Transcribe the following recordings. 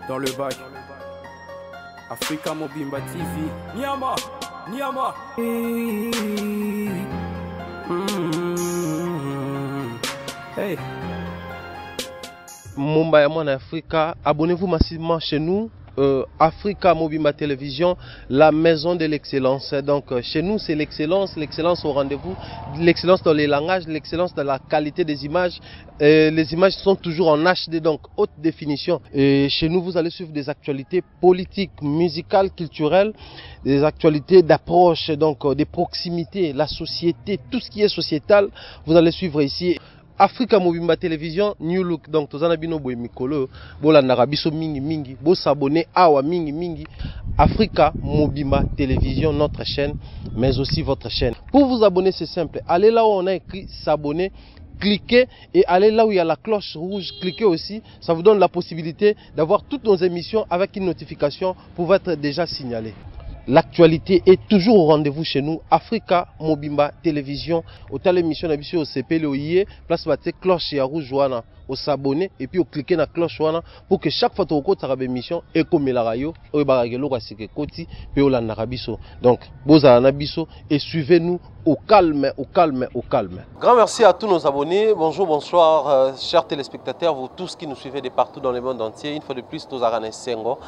dans le bac. Africa Mobimba TV. Niama, Niama. Hey. Mumbai en Africa, abonnez-vous massivement chez nous. Africa Mobimba Télévision, la maison de l'excellence. Donc chez nous c'est l'excellence, l'excellence au rendez-vous, l'excellence dans les langages, l'excellence dans la qualité des images. Les images sont toujours en HD, donc haute définition. Et chez nous vous allez suivre des actualités politiques, musicales, culturelles, des actualités d'approche, donc des proximités, la société, tout ce qui est sociétal, vous allez suivre ici. Africa Mobimba Télévision, New Look, donc tozana bino boye mikolo, bola narabiso mingi mingi, bo s'abonner awa mingi mingi. Africa Mobimba Télévision, notre chaîne, mais aussi votre chaîne. Pour vous abonner, c'est simple. Allez là où on a écrit s'abonner, cliquez et allez là où il y a la cloche rouge, cliquez aussi. Ça vous donne la possibilité d'avoir toutes nos émissions avec une notification pour être déjà signalé. L'actualité est toujours au rendez-vous chez nous. Africa Mobimba Télévision. Au tal émission d'habitude au CP le IE, place batte cloche et à rouge wana, au s'abonner et puis au cliquer na cloche wana pour que chaque fois que tu as une émission et comme la radio, au baragelo rasike koti pe au narabiso. Donc boza nabiso et suivez-nous au calme, au calme, au calme. Grand merci à tous nos abonnés. Bonjour, bonsoir, chers téléspectateurs, vous tous qui nous suivez de partout dans le monde entier. Une fois de plus, nous avons Sengo.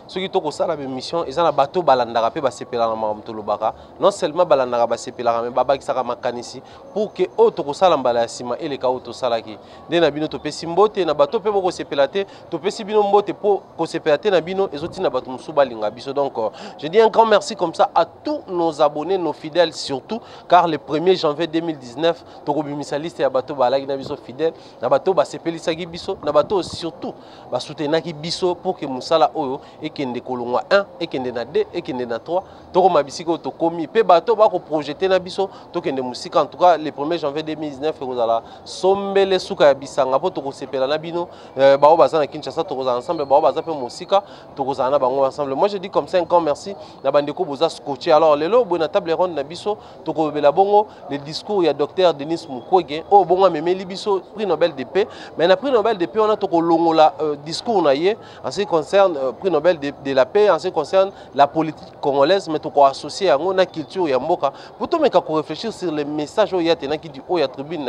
Ceux qui ont ça la émission, ils ont un bateau balandara pe basepela na mamtolobaka. Non seulement balandara basepela mais baba qui sera makanisi pour que auto ça lambala sima et les ka auto salaki. De na bino to pesi mbote na bateau pe boko sepelate, to pesi bino mbote pour ko sepelate na bino ezoti na bateau musuba linga biso. Donc je dis un grand merci comme ça à tous nos abonnés, nos fidèles surtout, car le 1er janvier 2019, tokobimisa liste ya bateau balaki na biso fidèle, na bateau basepelisa ki biso, na bateau surtout ba soutenaki biso pour que musala oyo et kende kolongwa 1 et kende na 2 et kende na 3 toko mabisiko to komi pe bateau ba ko projeter na biso to kende musika. En tout cas le 1er janvier 2019 kozala sombele suka ya bisanga po to sepela na bino ba baza na Kinshasa to kozala ensemble ba baza pe musika to kozala na bango ensemble. Moi je dis comme ça un grand merci na bandeko boza scotché. Alors lelo bo na table ronde na biso to ko bela bongo le discours ya docteur Denis Mukwege o bongo memeli biso prix Nobel de paix. Mais na prix Nobel de paix on a to ko longola discours na ye en ce qui concerne prix Nobel de la paix, en ce qui concerne la politique congolaise, mais tout associé à la culture et à Mboka. Pour tout réfléchir sur les messages qui sont à tribune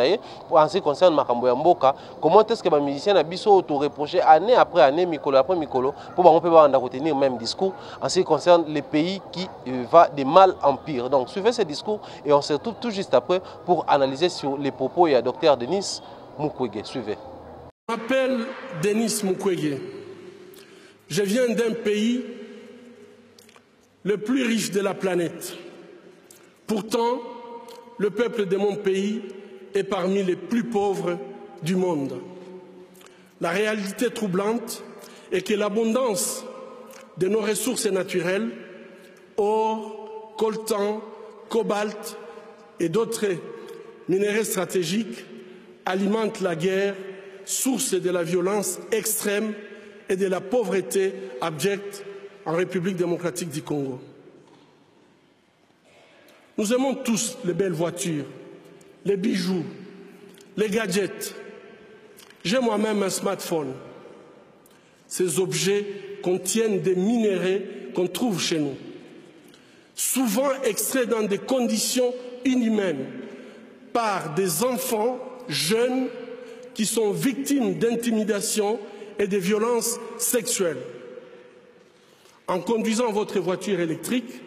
en ce qui concerne Makambo ya Mboka, comment est-ce que les musiciens a biso auto reproché année après année, Mikolo après Mikolo, pour qu'on peut retenir le même discours en ce qui concerne les pays qui va de mal en pire. Donc suivez ce discours et on se retrouve tout juste après pour analyser sur les propos et à Dr Denis Mukwege. Suivez. Je m'appelle Denis Mukwege. Je viens d'un pays le plus riche de la planète. Pourtant, le peuple de mon pays est parmi les plus pauvres du monde. La réalité troublante est que l'abondance de nos ressources naturelles, or, coltan, cobalt et d'autres minéraux stratégiques, alimente la guerre, source de la violence extrême et de la pauvreté abjecte en République démocratique du Congo. Nous aimons tous les belles voitures, les bijoux, les gadgets. J'ai moi-même un smartphone. Ces objets contiennent des minéraux qu'on trouve chez nous, souvent extraits dans des conditions inhumaines par des enfants jeunes qui sont victimes d'intimidation et de violences sexuelles. En conduisant votre voiture électrique,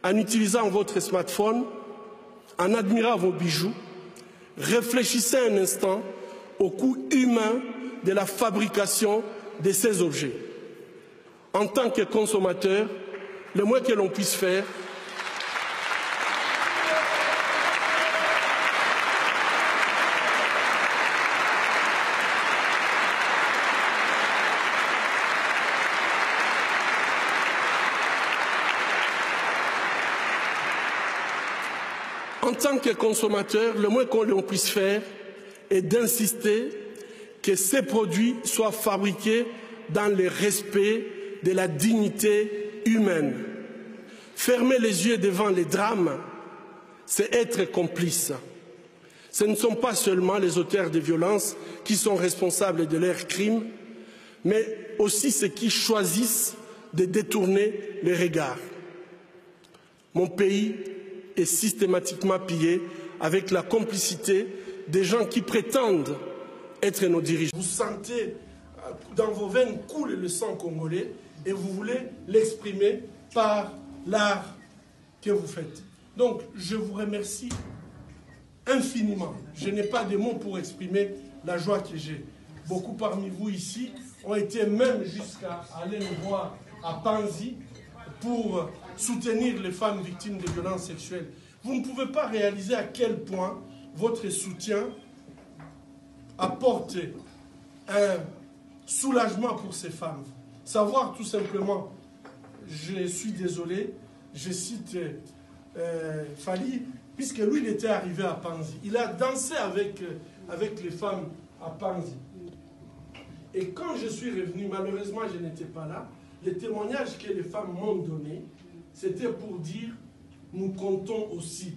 en utilisant votre smartphone, en admirant vos bijoux, réfléchissez un instant au coût humain de la fabrication de ces objets. En tant que consommateur, le moins que l'on puisse faire, le moins que l'on puisse faire est d'insister que ces produits soient fabriqués dans le respect de la dignité humaine. Fermer les yeux devant les drames, c'est être complice. Ce ne sont pas seulement les auteurs de violences qui sont responsables de leurs crimes, mais aussi ceux qui choisissent de détourner les regards. Mon pays est systématiquement pillé avec la complicité des gens qui prétendent être nos dirigeants. Vous sentez dans vos veines couler le sang congolais et vous voulez l'exprimer par l'art que vous faites. Donc, je vous remercie infiniment. Je n'ai pas de mots pour exprimer la joie que j'ai. Beaucoup parmi vous ici ont été même jusqu'à aller nous voir à Panzi pour soutenir les femmes victimes de violences sexuelles. Vous ne pouvez pas réaliser à quel point votre soutien apporte un soulagement pour ces femmes. Savoir tout simplement, je suis désolé, je cite Fali, puisque lui, il était arrivé à Panzi. Il a dansé avec les femmes à Panzi. Et quand je suis revenu, malheureusement, je n'étais pas là, les témoignages que les femmes m'ont donnés, c'était pour dire, nous comptons aussi.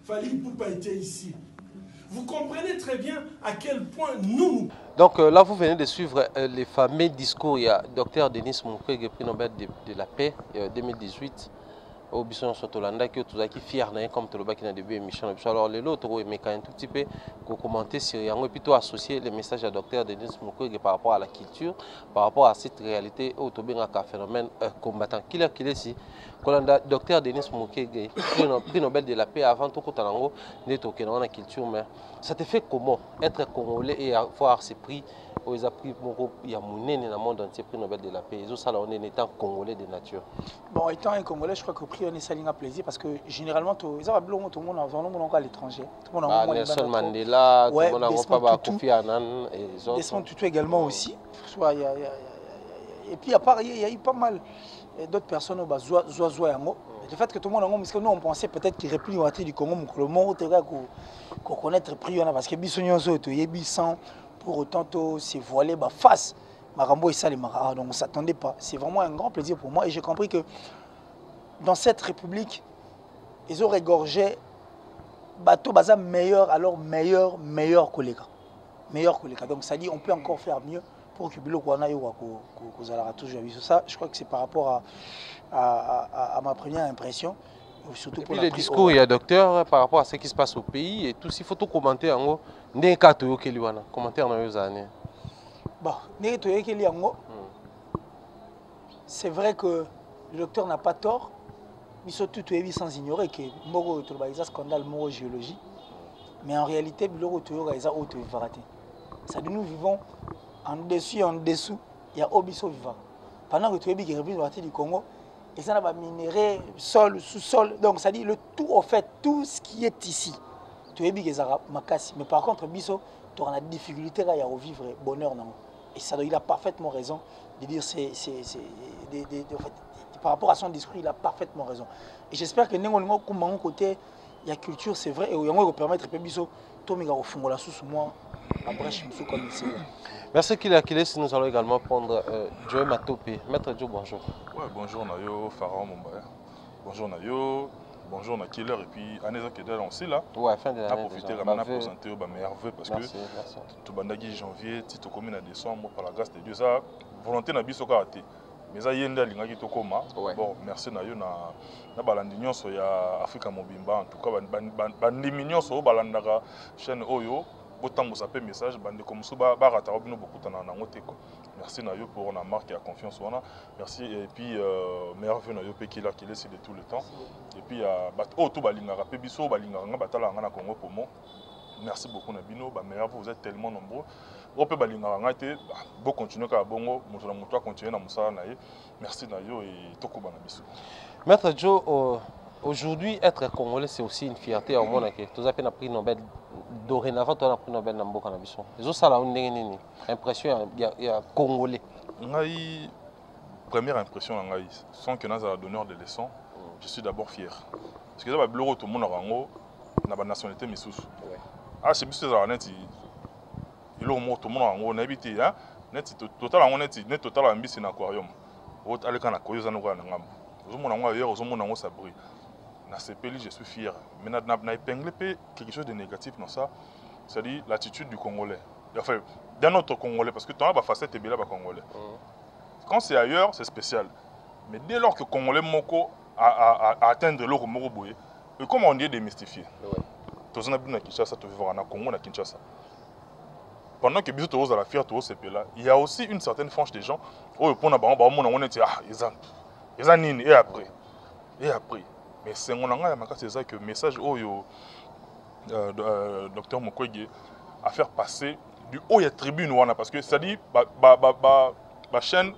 Fali Poupa était ici. Vous comprenez très bien à quel point nous... Donc là, vous venez de suivre les fameux discours. Il y a Dr Denis Mukwege, prix Nobel de la paix 2018. Au Bisson Sotolanda, qui est fier comme tout le bas qui a début émission. Alors, les autres, mais quand un tout petit peu, commenter sur Yango et plutôt associer les messages à Dr Denis Mukwege par rapport à la culture, par rapport à cette réalité, au phénomène combattant. Qui est ici? Dr Denis Mukwege, prix Nobel de la paix, avant tout, Kotanango, n'est aucun dans la culture, mais ça te fait comment être congolais et avoir ces prix? Ils ont pris il y a mon dans le monde entier prix Nobel de la paix. Ils ont ça on est étant congolais de nature. Bon, étant un congolais, je crois que le prix on est saling à plaisir parce que généralement tout le monde a à l'étranger. Tout le monde a Nelson Mandela, ouais, tout le monde a pas Kofi Annan et les autres. Desmond Tutu également aussi. Et puis à part il y a eu pas mal d'autres personnes au Zoa Yango. Le fait que tout le monde a parce que nous on pensait peut-être qu'il replie au du Congo, mais le monde qu'on connaître prix parce que bisonyo zo to yebi sans pour autant se voiler face Marambo et Salimara. Donc on ne s'attendait pas. C'est vraiment un grand plaisir pour moi et j'ai compris que dans cette république, ils ont régorgé bateau baza meilleur collègue. Meilleur collègue. Donc ça dit on peut encore faire mieux pour que Bilo Kwana toujours vu ça. Je crois que c'est par rapport à ma première impression. Surtout pour le discours, il y a docteur par rapport à ce qui se passe au pays et tout. Il faut tout commenter en gros. Commentaire dans les années. Bon, c'est vrai que le docteur n'a pas tort. Mais surtout, sans ignorer que Moro est un scandale géologie. Mais en réalité, Bilo est un autre vivaraté. Ça nous vivons en dessus et en dessous. Il y a Obiso vivant. Pendant que tu es du Congo, et ça n'a minéré, sol, sous-sol. Donc ça dit le tout au fait, tout ce qui est ici. Tu es big makasi. Mais par contre, Biso, tu as la difficulté à vivre bonheur. Non. Et ça, il a parfaitement raison de dire par rapport à son discours, il a parfaitement raison. Et j'espère que nous, côté, il y a culture, c'est vrai, et on va permettre que Biso, Tomiga au fond, la sous moi, la brèche, comme il sait. Merci Kiles, nous allons également prendre Joe Matopé. Maître Joe, bonjour. Ouais, bonjour Nayo, Pharaon Mombaya. Bonjour Nayo, bonjour Nakiller et puis Aneza Kedel aussi là. Ouais, fin de l'année. On a profité de la présenter au meilleur vœu parce merci, que tout bandagi janvier, Tito commune à décembre par la grâce de Dieu ça volonté na biso karaté. Mais ça yenda lingaki to koma. Bon, merci Nayo na balandi nyonso ya Africa Mobimba en tout cas bandimi nyonso balandaka chaîne Oyo. Autant vous appelez message, bande comme ça, barata obino beaucoup dans la montée. Merci Nayo pour la marque et la confiance on a. Merci et puis merveilleux Nayo qui là qui laisse de tout le temps. Et puis tout balinga rapé biso balinga nga batala nga na Congo pour moi. Merci beaucoup Nabino, merveilleux vous êtes tellement nombreux. On peut balinga nga té bon continuer ka bongo, mon toi continuer na musala naye. Merci Nayo et toko bana biso. Maître Joe, aujourd'hui être congolais c'est aussi une fierté au monde que tu as pris Nobel. Dorénavant, tu as pris Nobel dans le Cannabis. Les autres, ça a une impression, il y a Congolais. Première impression, sans que nous ayons donneur de leçons, je suis d'abord fier. Parce que tout le monde a la nationalité missous. Ah, c'est plus net, il y a tout le monde en habité, net total en net, net total en bis en aquarium. Autre à l'écran à Koyosa nous avons ailleurs, aux hommes sabri. Je suis fier. Mais on a épinglé quelque chose de négatif dans ça, c'est-à-dire l'attitude du Congolais. enfin, d'un autre Congolais, parce que tu as la facette et Congolais. Quand c'est ailleurs, c'est spécial. Mais dès lors que Congolais Moko a atteindre l'euro Moroboye, comment on dit démystifier? Tu as vu Kinshasa, tu vivre en Congo, à Kinshasa. Pendant que Bisou à la fière, il y a aussi une certaine frange des gens, oh, pour on est ils ont et après. Et après. Mais c'est ça que le message au docteur Mukwege a fait passer du haut à tribune, parce que ça dit, la chaîne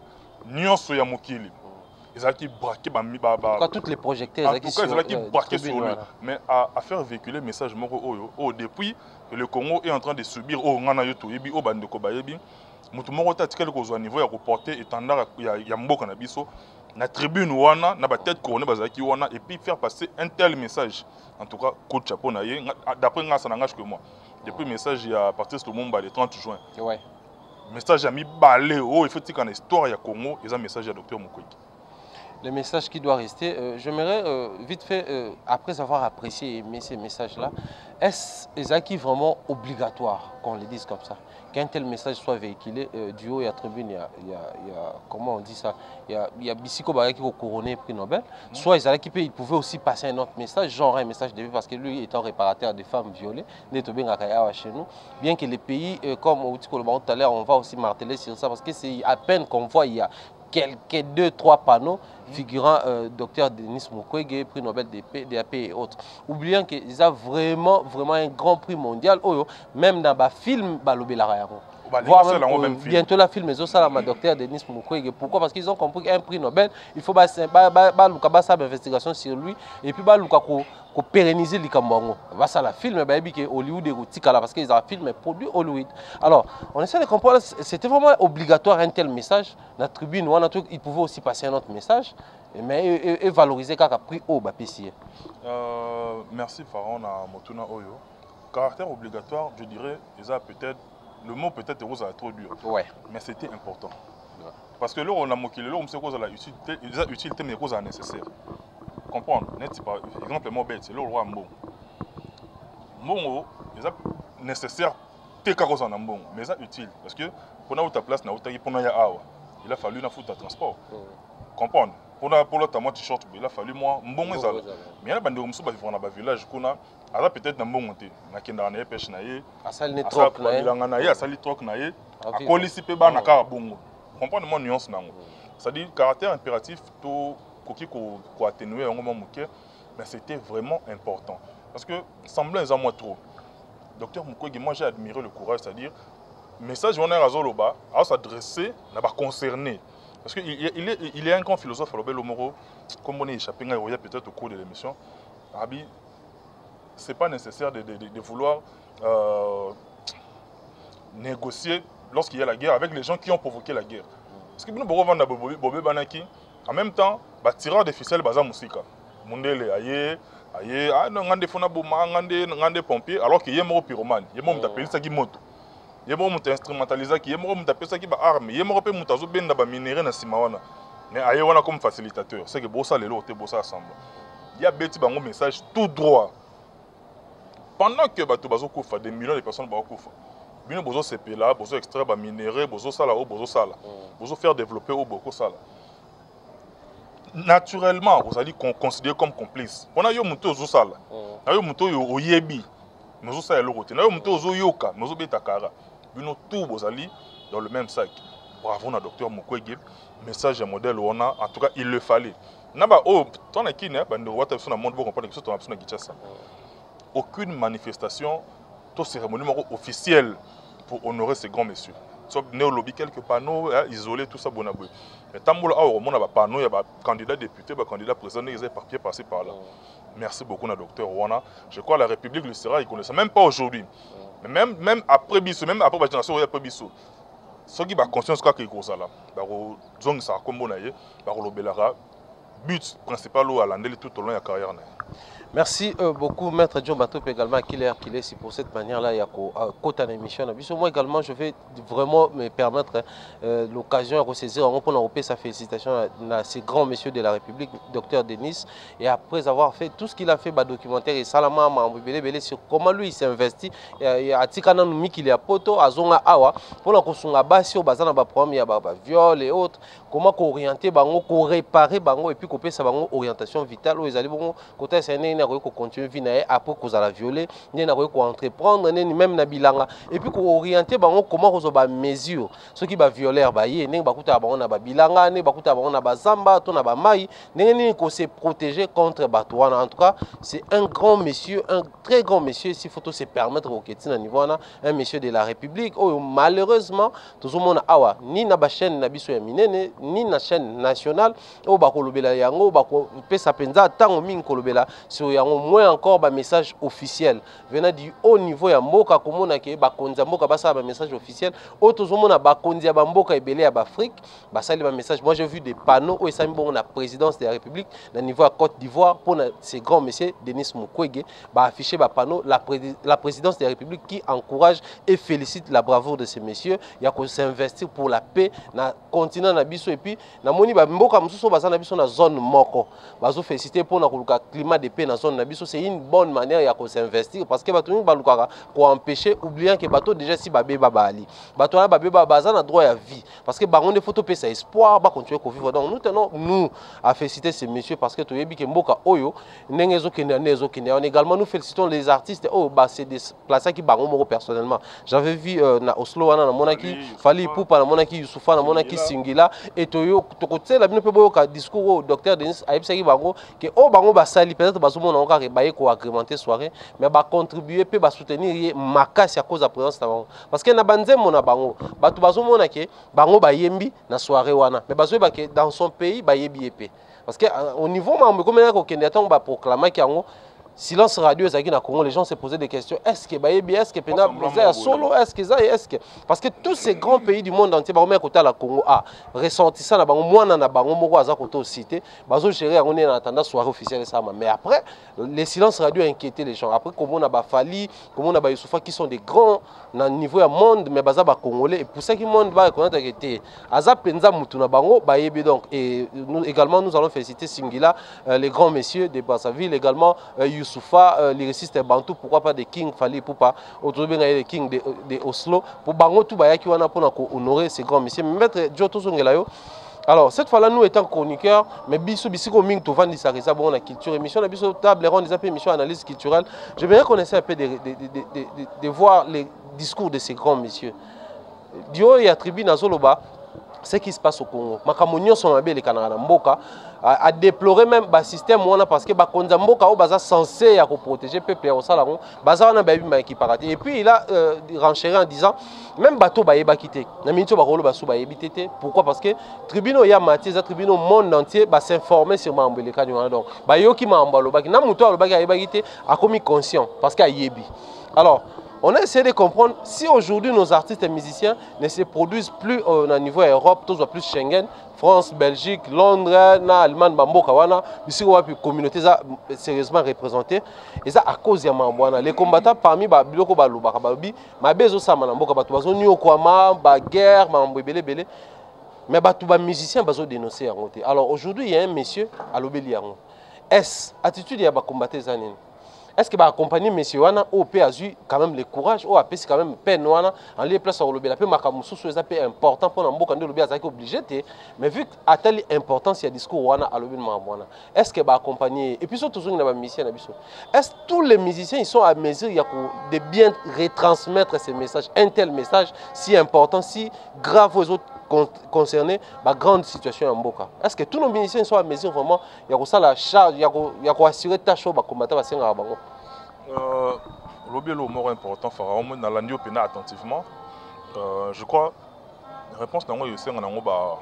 Nyonso ya Mokili. Ils ont braqué, toutes les projecteurs, en tout cas, ils ont braqué sur lui. Mais à faire véhiculer le message depuis que le Congo est en train de subir au Nganayoto, au Bandeko Bayebi, Mutumoro Tatikal au niveau à reporter étendard ya Mboka na biso na tribune wana na ba tête couronnée bazaki wana et puis faire passer un tel message. En tout cas, coup de chapeau na ye d'après nga ça n'engage que moi. Depuis le message il y a partir de Mumba le 30 juin. Ouais. Message a mis balé il faut dire qu'en histoire ya Congo, ils ont message à docteur Mukwege. Le message qui doit rester, j'aimerais vite fait, après avoir apprécié et aimé ces messages-là, est-ce qui vraiment obligatoire qu'on le dise comme ça? Qu'un tel message soit véhiculé du haut et à tribune, il y a comment on dit ça? Il y a Bissiko Bagay qui a couronné prix Nobel. Soit il pouvait aussi passer un autre message, genre un message de vie, parce que lui étant réparateur des femmes violées, chez nous. Bien que les pays, comme au tout à l'heure, on va aussi marteler sur ça, parce que c'est à peine qu'on voit, il y a quelques 2-3 panneaux figurant docteur Denis Mukwege, prix Nobel DAP et autres. Oubliant qu'ils ont vraiment un grand prix mondial, même dans le film bientôt la film docteur Denis Mukwege. Pourquoi? Parce qu'ils ont compris qu'un prix Nobel, il faut une investigation sur lui et puis pérenniser les Cambongo. La film Hollywood et parce qu'ils ont un film produit Hollywood. Alors, on essaie de comprendre, c'était vraiment obligatoire un tel message. La tribune, il pouvait aussi passer un autre message, mais et valoriser quand prix au BPC. Merci Pharaon à Motuna Oyo. Caractère obligatoire, je dirais, peut-être le mot peut-être est trop dur. Ouais. Mais c'était important. Ouais. Parce que là on a moqué, là on sait quoi la utilité, utilité mais quoi nécessaire. Comprendre. Par exemple, le mot bête, c'est le roi Mbongo. Mbongo, c'est nécessaire, t'es qu'à cause en Mbongo, mais c'est utile. Parce que pour avoir ta place, il a fallu une foule de transport. Comprendre. Pour l'autre, moi, t-shirt, il a fallu moi, Mbongo, mais il y a des gens qui vivent dans le village, alors peut-être dans Mbongo, il y a des pêches, il y a des trocs, il y a des trocs, il y a des polices, il y a des Bongo. Comprendre mon nuance. C'est-à-dire, le caractère impératif, pour atténuer un moment, mais c'était vraiment important. Parce que, semblait en moi trop. Docteur Mukwege, moi j'ai admiré le courage, c'est-à-dire, le message on est à Zoloba, à s'adresser, n'a pas concerné. Parce qu'il est un grand philosophe, Robert Lomoro, comme on est échappé peut-être au cours de l'émission. Ce n'est pas nécessaire de vouloir négocier lorsqu'il y a la guerre avec les gens qui ont provoqué la guerre. Parce que nous avons en même temps, les tireurs de ficelles baza musika. Mundele aye pompier alors qu'il y a un pyromane, il y a un appelé ça qui moto. Il y a un instrumentalisa qui est mort appelé ça qui ba arme, il y a un peu mutazo benda ba minerai na simawana. Mais aye wana comme facilitateur, c'est que bossa les lots te bossa ensemble. Il y a beti bango message tout droit. Pendant que bato bazo kufa des millions de personnes ba kufa. Bino bozo sepela, bozo extraire ba minerai, bozo sala o bozo sala. Bozo faire développer au boko sala. Naturellement, vous allez considérer comme complice. On a eu un peu de sala. On a eu un peu de yebi. Nous sommes à l'autre. On a eu un peu de yoka. Nous sommes à Takara. Nous tous vous allez dans le même sac. Bravo, na docteur Mukwege. Message et modèle on a. En tout cas, il le fallait. Naba oh, ton qui n'est pas de water sur le monde pour comprendre que c'est ton absolu Kinshasa. Aucune manifestation, toute cérémonie officielle pour honorer ces grands messieurs. Sauf néo-lobby, quelques panneaux isolés, tout ça, bon aboué. Mais tant que on a des panneaux, il y a des candidats députés, des candidats présidents, ils ont des papiers passés par là. Merci beaucoup, na docteur Rwanda. Je crois que la République le sera, ils ne connaissent même pas aujourd'hui. Mais même après Bissou, même après la génération après Bissou, ceux qui ont conscience qu'ils ont ça là, ils ont but principal à l'andel tout au long de la carrière. Merci beaucoup, Maître John Matop, également à Killer Kilesi, pour cette manière-là. Il y a côté d'émission. Moi également, je vais vraiment me permettre l'occasion de saisir pour sa félicitation à ces grands messieurs de la République, Dr Denis. Et après avoir fait tout ce qu'il a fait, documentaire et Salama, sur comment lui il s'est investi, il y a Tikana Numi qui est à Poto, à Zonga Awa, pour la construction à base, au bazar, il y a viol et autres. Comment orienter, réparer, et puis couper sa orientation vitale. Où ils allaient côté continuer à vivre après qu'on a violé, entreprendre, même na bilanga. Et puis qu'on orienter comment on a mesure. Ceux qui va violer, na bilanga, na zamba, na mai, qu'on se protéger contre batouana. En tout cas, c'est un grand monsieur, un très grand monsieur. S'il faut se permettre au Kétina niveau un monsieur de la République. Oh, malheureusement, tout le monde awa ni na chaîne na biso ya minene ni na chaîne nationale. Oh bakolobela yango pesa penza tango mingi kolobela sur yango moins encore ba message officiel venant du haut niveau ya mboka komona ke ba konza mboka basa ba message officiel auto zomona ba konza ba mboka ebele ya ba Afrique basali ba message. Moi j'ai vu des panneaux où ça bon la présidence de la République na niveau à Côte d'Ivoire pour ces grands messieurs Denis Mukwege ba afficher ba panneau la présidence de la République qui encourage et félicite la bravoure de ces messieurs. Il y a qu'on s'investir pour la paix na continent na biso et puis na moni ba mboka mususu baza na biso na zone moko bazo féliciter pour na climat de paix dans zone na biso. C'est une bonne manière ya ko s'investir parce que bato mingi balukaka pour empêcher oubliant que bato déjà si babé babali bato na babé baza na droit à vie parce que bango des photos pesa espoir ba continuer ko vivre. Donc nous tenons nous à féliciter ces messieurs parce que toyebi ke mboka oyo ndengezo kende nezo kende. On également nous félicitons les artistes. Oh bah c'est des places qui bango moko personnellement j'avais vu na Oslo wana na monaki Fali Ipupa na monaki Youssoufa na monaki Singila et toyo tokote la bino pe boyoka discours au docteur Denis ayebisaki bango que oh bango basali peut-être bazomona encore baye ko agrémenter soirée mais ba contribuer pe ba soutenir makasi à cause de la présence na bango parce que na banzemo na bango batu bazomona ke bango bayembi na soirée wana mais bazoyeba ke dans son pays bayebi epé parce que au niveau mambo comme na ko kende atango ba proclamer ki yango silence radio ezaki na Congo, les gens se posaient des questions. Est-ce que bayebi, est-ce que pena solo, est-ce que ça, est-ce que parce que tous ces grands pays du monde entier, ba côté la Congo a ressenti ça na bango mwana na bango moko aza côté cité, bazo gérer on est en attendant soirée officielle ça mais après les silences radio inquiétaient les gens. Après comment on a ba Fali, comment on a ba Youssoufa qui sont des grands na niveau ya monde mais baza ba congolais et pour ça qui monde ba connaître que té aza penza mutu na bango bayebi donc et nous également nous allons féliciter Singila les grands messieurs de Brazzaville également Youssoufa, les récistes Bantou, pourquoi pas des King Fali pour pas autour des King de Oslo pour Bango tout baya qui wana pour honorer ces grands messieurs. Maître Djoto Songelayo. Alors cette fois-là nous étant chroniqueurs, mais biso bisiko ming to vandi ça bon la culture émission la biso table ronde des émissions analyse culturelle. Je vais connaître un peu de voir les discours de ces grands messieurs. Dio et attribue na Zoloba ce qui se passe au Congo. Makamonio sont mabé les Canada Mboka a déploré même le système parce que Bakonza Mboka est censé protéger le peuple au salon. Baza na baby ma qui parati. Et puis il a renchéri en disant même bateau ba yeba quitté. Na minito ba rolo ba sou ba yebitete. Pourquoi? Parce que tribunal ya matière za tribunal monde entier ba s'informer sur mambele kanyona donc ba yoki mambalo ba na muto lo ba yeba quitté a commis conscient parce qu'il yebi. Alors on a essayé de comprendre si aujourd'hui nos artistes et musiciens ne se produisent plus au niveau Europe, tous plus Schengen, France, Belgique, Londres, Allemagne, Bamboka, ici on a une communauté sérieusement représentée. Et ça à cause de Mambouana. Les combattants parmi Biloko Baluba, ma bezo sama na mboka batu bazo nyo kwama, ba guerre, mambouebele bele. Mais batu ba musiciens bazo dénoncer en côté. Alors aujourd'hui il y a un monsieur à l'Obéliango. Est-ce attitude ya ba combattre zanine? Est-ce que va accompagner monsieur wana au a eu quand même le courage ou a pris quand même peine wana en les place au lobby la paix makamusu c'est important pour n'amboka de lobby azaki obligé mais vu à telle importance il y a discours wana à lobby mambwana est-ce que va accompagner et puis surtout toujours na ba musicien na biso est-ce que tous les musiciens ils sont à mesure il y a de bien retransmettre ces messages un tel message si important si grave aux autres concernés la grande situation en Mboka. Est-ce que tous nos musiciens sont à mesure vraiment il y a ça la charge il y a assurer ta show ba combattre ba senga bango le mot important pharaon na landio pena attentivement je crois réponse nango yo senga nango ba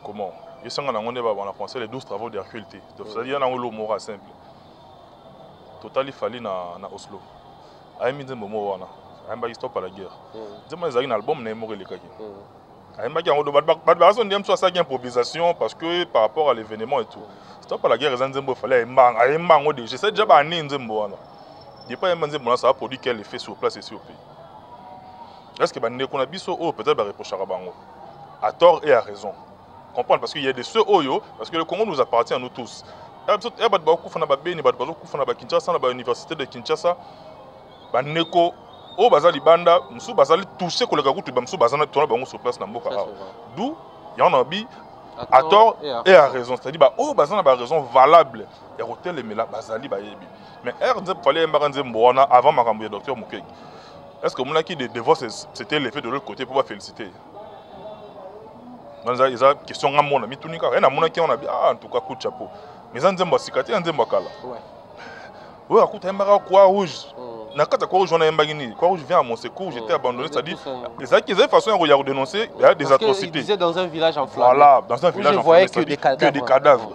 comment yo senga nango ne ba on a pensé les 12 travaux d'Hercule donc ça dire nango le mot simple total il fallait na Oslo ay mi nzembo mo wana amba stop à la guerre nzembo ezali na album na mo relekaki Ça improvisation parce que par rapport à l'événement et tout. C'est pas la guerre, il fallait c'est déjà pas ça a produit quel effet sur place ici au pays. Est-ce que peut-être reprocher à tort et à raison. Comprendre parce qu'il y a des ceux parce que le Congo nous appartient à nous tous. L'université de Kinshasa, au bazali banda, musu bazali touché koleka kutu bamsu bazana tona bango sur place na mboka. D'où il y en a bi à tort et à raison. C'est-à-dire bah oh bazana ba raison valable. Et hôtel et mela bazali ba yebi. Mais RD fallait mbaranze mbona avant makambo docteur Mukegi. Est-ce que monaki de devoir c'était l'effet de l'autre côté pour pas féliciter? Dans ça question ngamona mitunika et na monaki on a bi ah en tout cas coup de chapeau. Mais nzemba sikati nzemba kala. Ouais. Ouais akuta mbara quoi rouge. Nakata quoi rouge on a mbagini. Quoi rouge vient à mon secours, j'étais abandonné, c'est-à-dire les acquis de façon à dénoncer des atrocités. Il disait dans un village en flamme. Voilà, dans un village en flamme. Que des cadavres.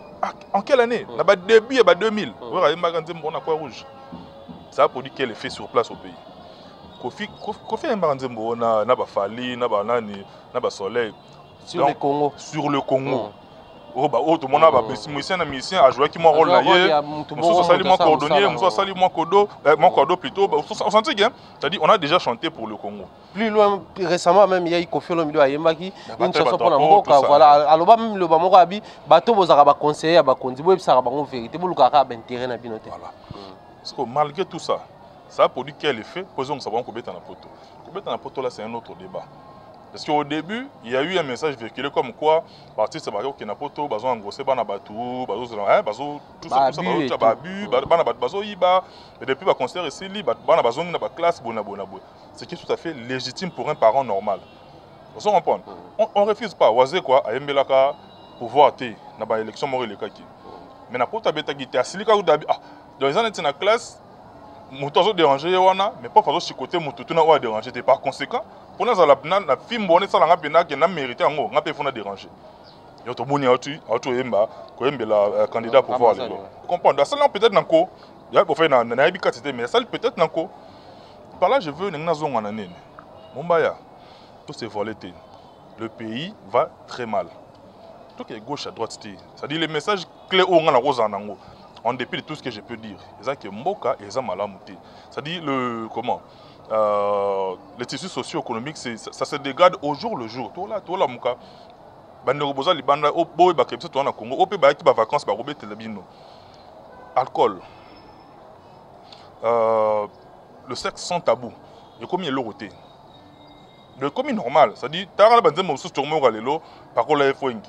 En quelle année? Dans début il y a 2000. Ouais, on a quoi rouge. Ça a produit quel effet sur place au pays. Kofi Mbaranzembo na ba Fali, na ba nani, na ba Soleil sur le Congo. Sur le Congo. Oh bah tout le monde a musicien a joué qui mon rôle là hier. Monsieur Sali mon cordonnier, monsieur Sali mon cordeau plutôt. On sentit bien. C'est-à-dire on a déjà chanté pour le Congo. Plus loin récemment même il y a eu Kofi Olomide à Yembaki une chanson pour la Mboka voilà. Alors même le Bamoko abi bateau bozaka ba conseiller ba kondi bo ebisa ba vérité bo lukaka ba intérêt na binote. Voilà. Parce que malgré tout ça, ça a produit quel effet? Posons savoir qu'on bête en poto. Bête en poto là c'est un autre débat. Parce qu'au début, il y a eu un message véhiculé comme quoi, l'artiste va dire poto, bazo engrossé, bana batou, bazo tout ça, babu, bana bazo iba, et depuis ba concert ici, bana bazo na ba classe bona. Ce qui est tout à fait légitime pour un parent normal. Vous comprenez? On refuse pas. Oisé quoi, à Mbelaka pouvoir té na ba élection morale kaki. Mais na poto beta gité asilika ou dabi dans les années na classe, muto déranger wana, mais pas fazo chicoter muto tuna wa déranger. Par conséquent, pour nous la film bonne ça la pena que n'a mérité en haut, n'a pas fait déranger. Yo to boni autu yemba ko yembela candidat pour voir le. Comprendre ça là peut-être nanko, ya pour faire na yebika c'était mais ça peut-être nanko. Par là je veux na zonga na nene. Mombaya. Tout c'est volété. Le pays va très mal. Tout est gauche à droite, c'est-à-dire les messages clés au ngana rosa nango. En dépit de tout ce que je peux dire, c'est Mboka et Zamalamuté. C'est-à-dire les tissus socio-économiques, ça se dégrade au jour le jour. Tout là, Mouka. Banderoboza libanda au boy bakepse to na Congo, au pays qui ba vacances ba robé telebino. Alcool. Le sexe sans tabou. Il y a combien l'oroté. Le commis normal, c'est-à-dire tara banze mo sous tourmo galelo par contre la foing.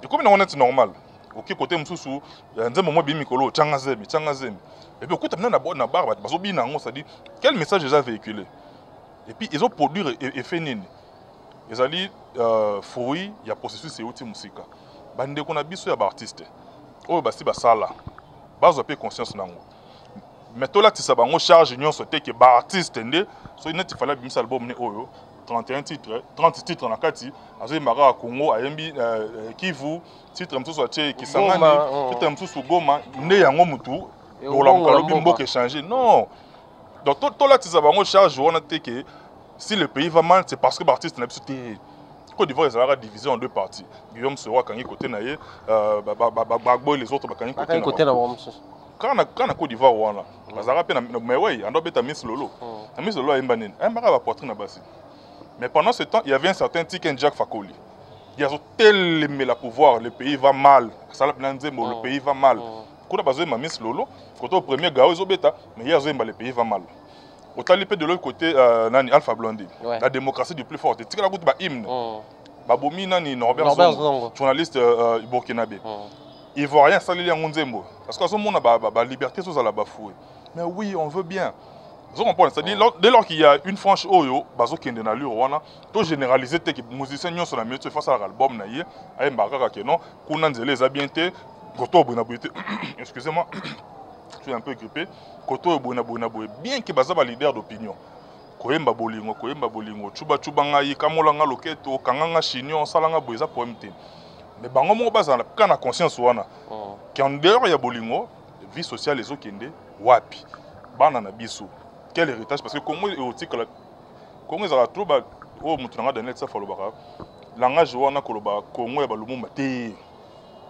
Il commis normal. Ok côté mususu nze momo bi mikolo tchangazemi et puis écoute na barbe bazo bi nango ça dit quel message déjà véhiculé et puis ils ont produit effet nini ils ali fruit il y a processus c'est outil musique bande ko na biso ya ba artiste o basi ba sala bazo pe conscience nango mais to la tisa bango charge nyon sote que ba artiste ndé so net il fallait bimisa album ne oyo 31 titres, 30 titres na kati, azo mara Congo, ayembi Kivu, titre msusu ache Kisangani, titre msusu Goma, ne yango mutu, ola mukalobi mboka échanger. Non. Donc tout là tisa bango charge on a que si le pays va mal, c'est parce que l'artiste n'a pas été Côte d'Ivoire ils ont divisé en deux parties. Guillaume Soroa kangi côté naie, Bagbo et les autres kangi côté na quand on a Côte d'Ivoire wana, bazara pe na mais ouais, on doit beta Miss Lolo. Miss Lolo a imbanen. Mara va poitrine na basi. Mais pendant ce temps, il y avait un certain Tiken Jack Fakoli. Il a tellement le pouvoir, le pays va mal. Le pays va mal. Quand on a besoin de Miss Lolo, quand on est au premier gars, mais il y a le pays va mal. Autant de l'autre côté, Alpha Blondy. La démocratie du plus fort. Tu as un hymne. Baboumi Nani Norbert Zongo, journaliste burkinabé. Ivoirien Salili Ngunzembo. Parce qu'à ce moment, la liberté, c'est la bafouée. Mais oui, on veut bien. C'est-à-dire, dès lors qu'il y a une franche oyo, bazo kende na lure wana, to généraliser te que musicien nyon sur la mieux face à l'album na yé, ay mbaka ke non, kuna nzele za bien te, koto bona boité. Excusez-moi, je suis un peu grippé. Koto bona bien que baza ba leader d'opinion. Koyemba bolingo, chuba ngai kamola nga loketo, kanganga chignon, salanga boeza poème te. Mais bango mo baza na conscience wana. Qu'en dehors ya bolingo, vie sociale les okende wapi. Bana na biso. Quel héritage parce que Congo érotique Congo est trop oh mutunanga Daniel Safa lobaka langage wana koloba Congo ya balumumba te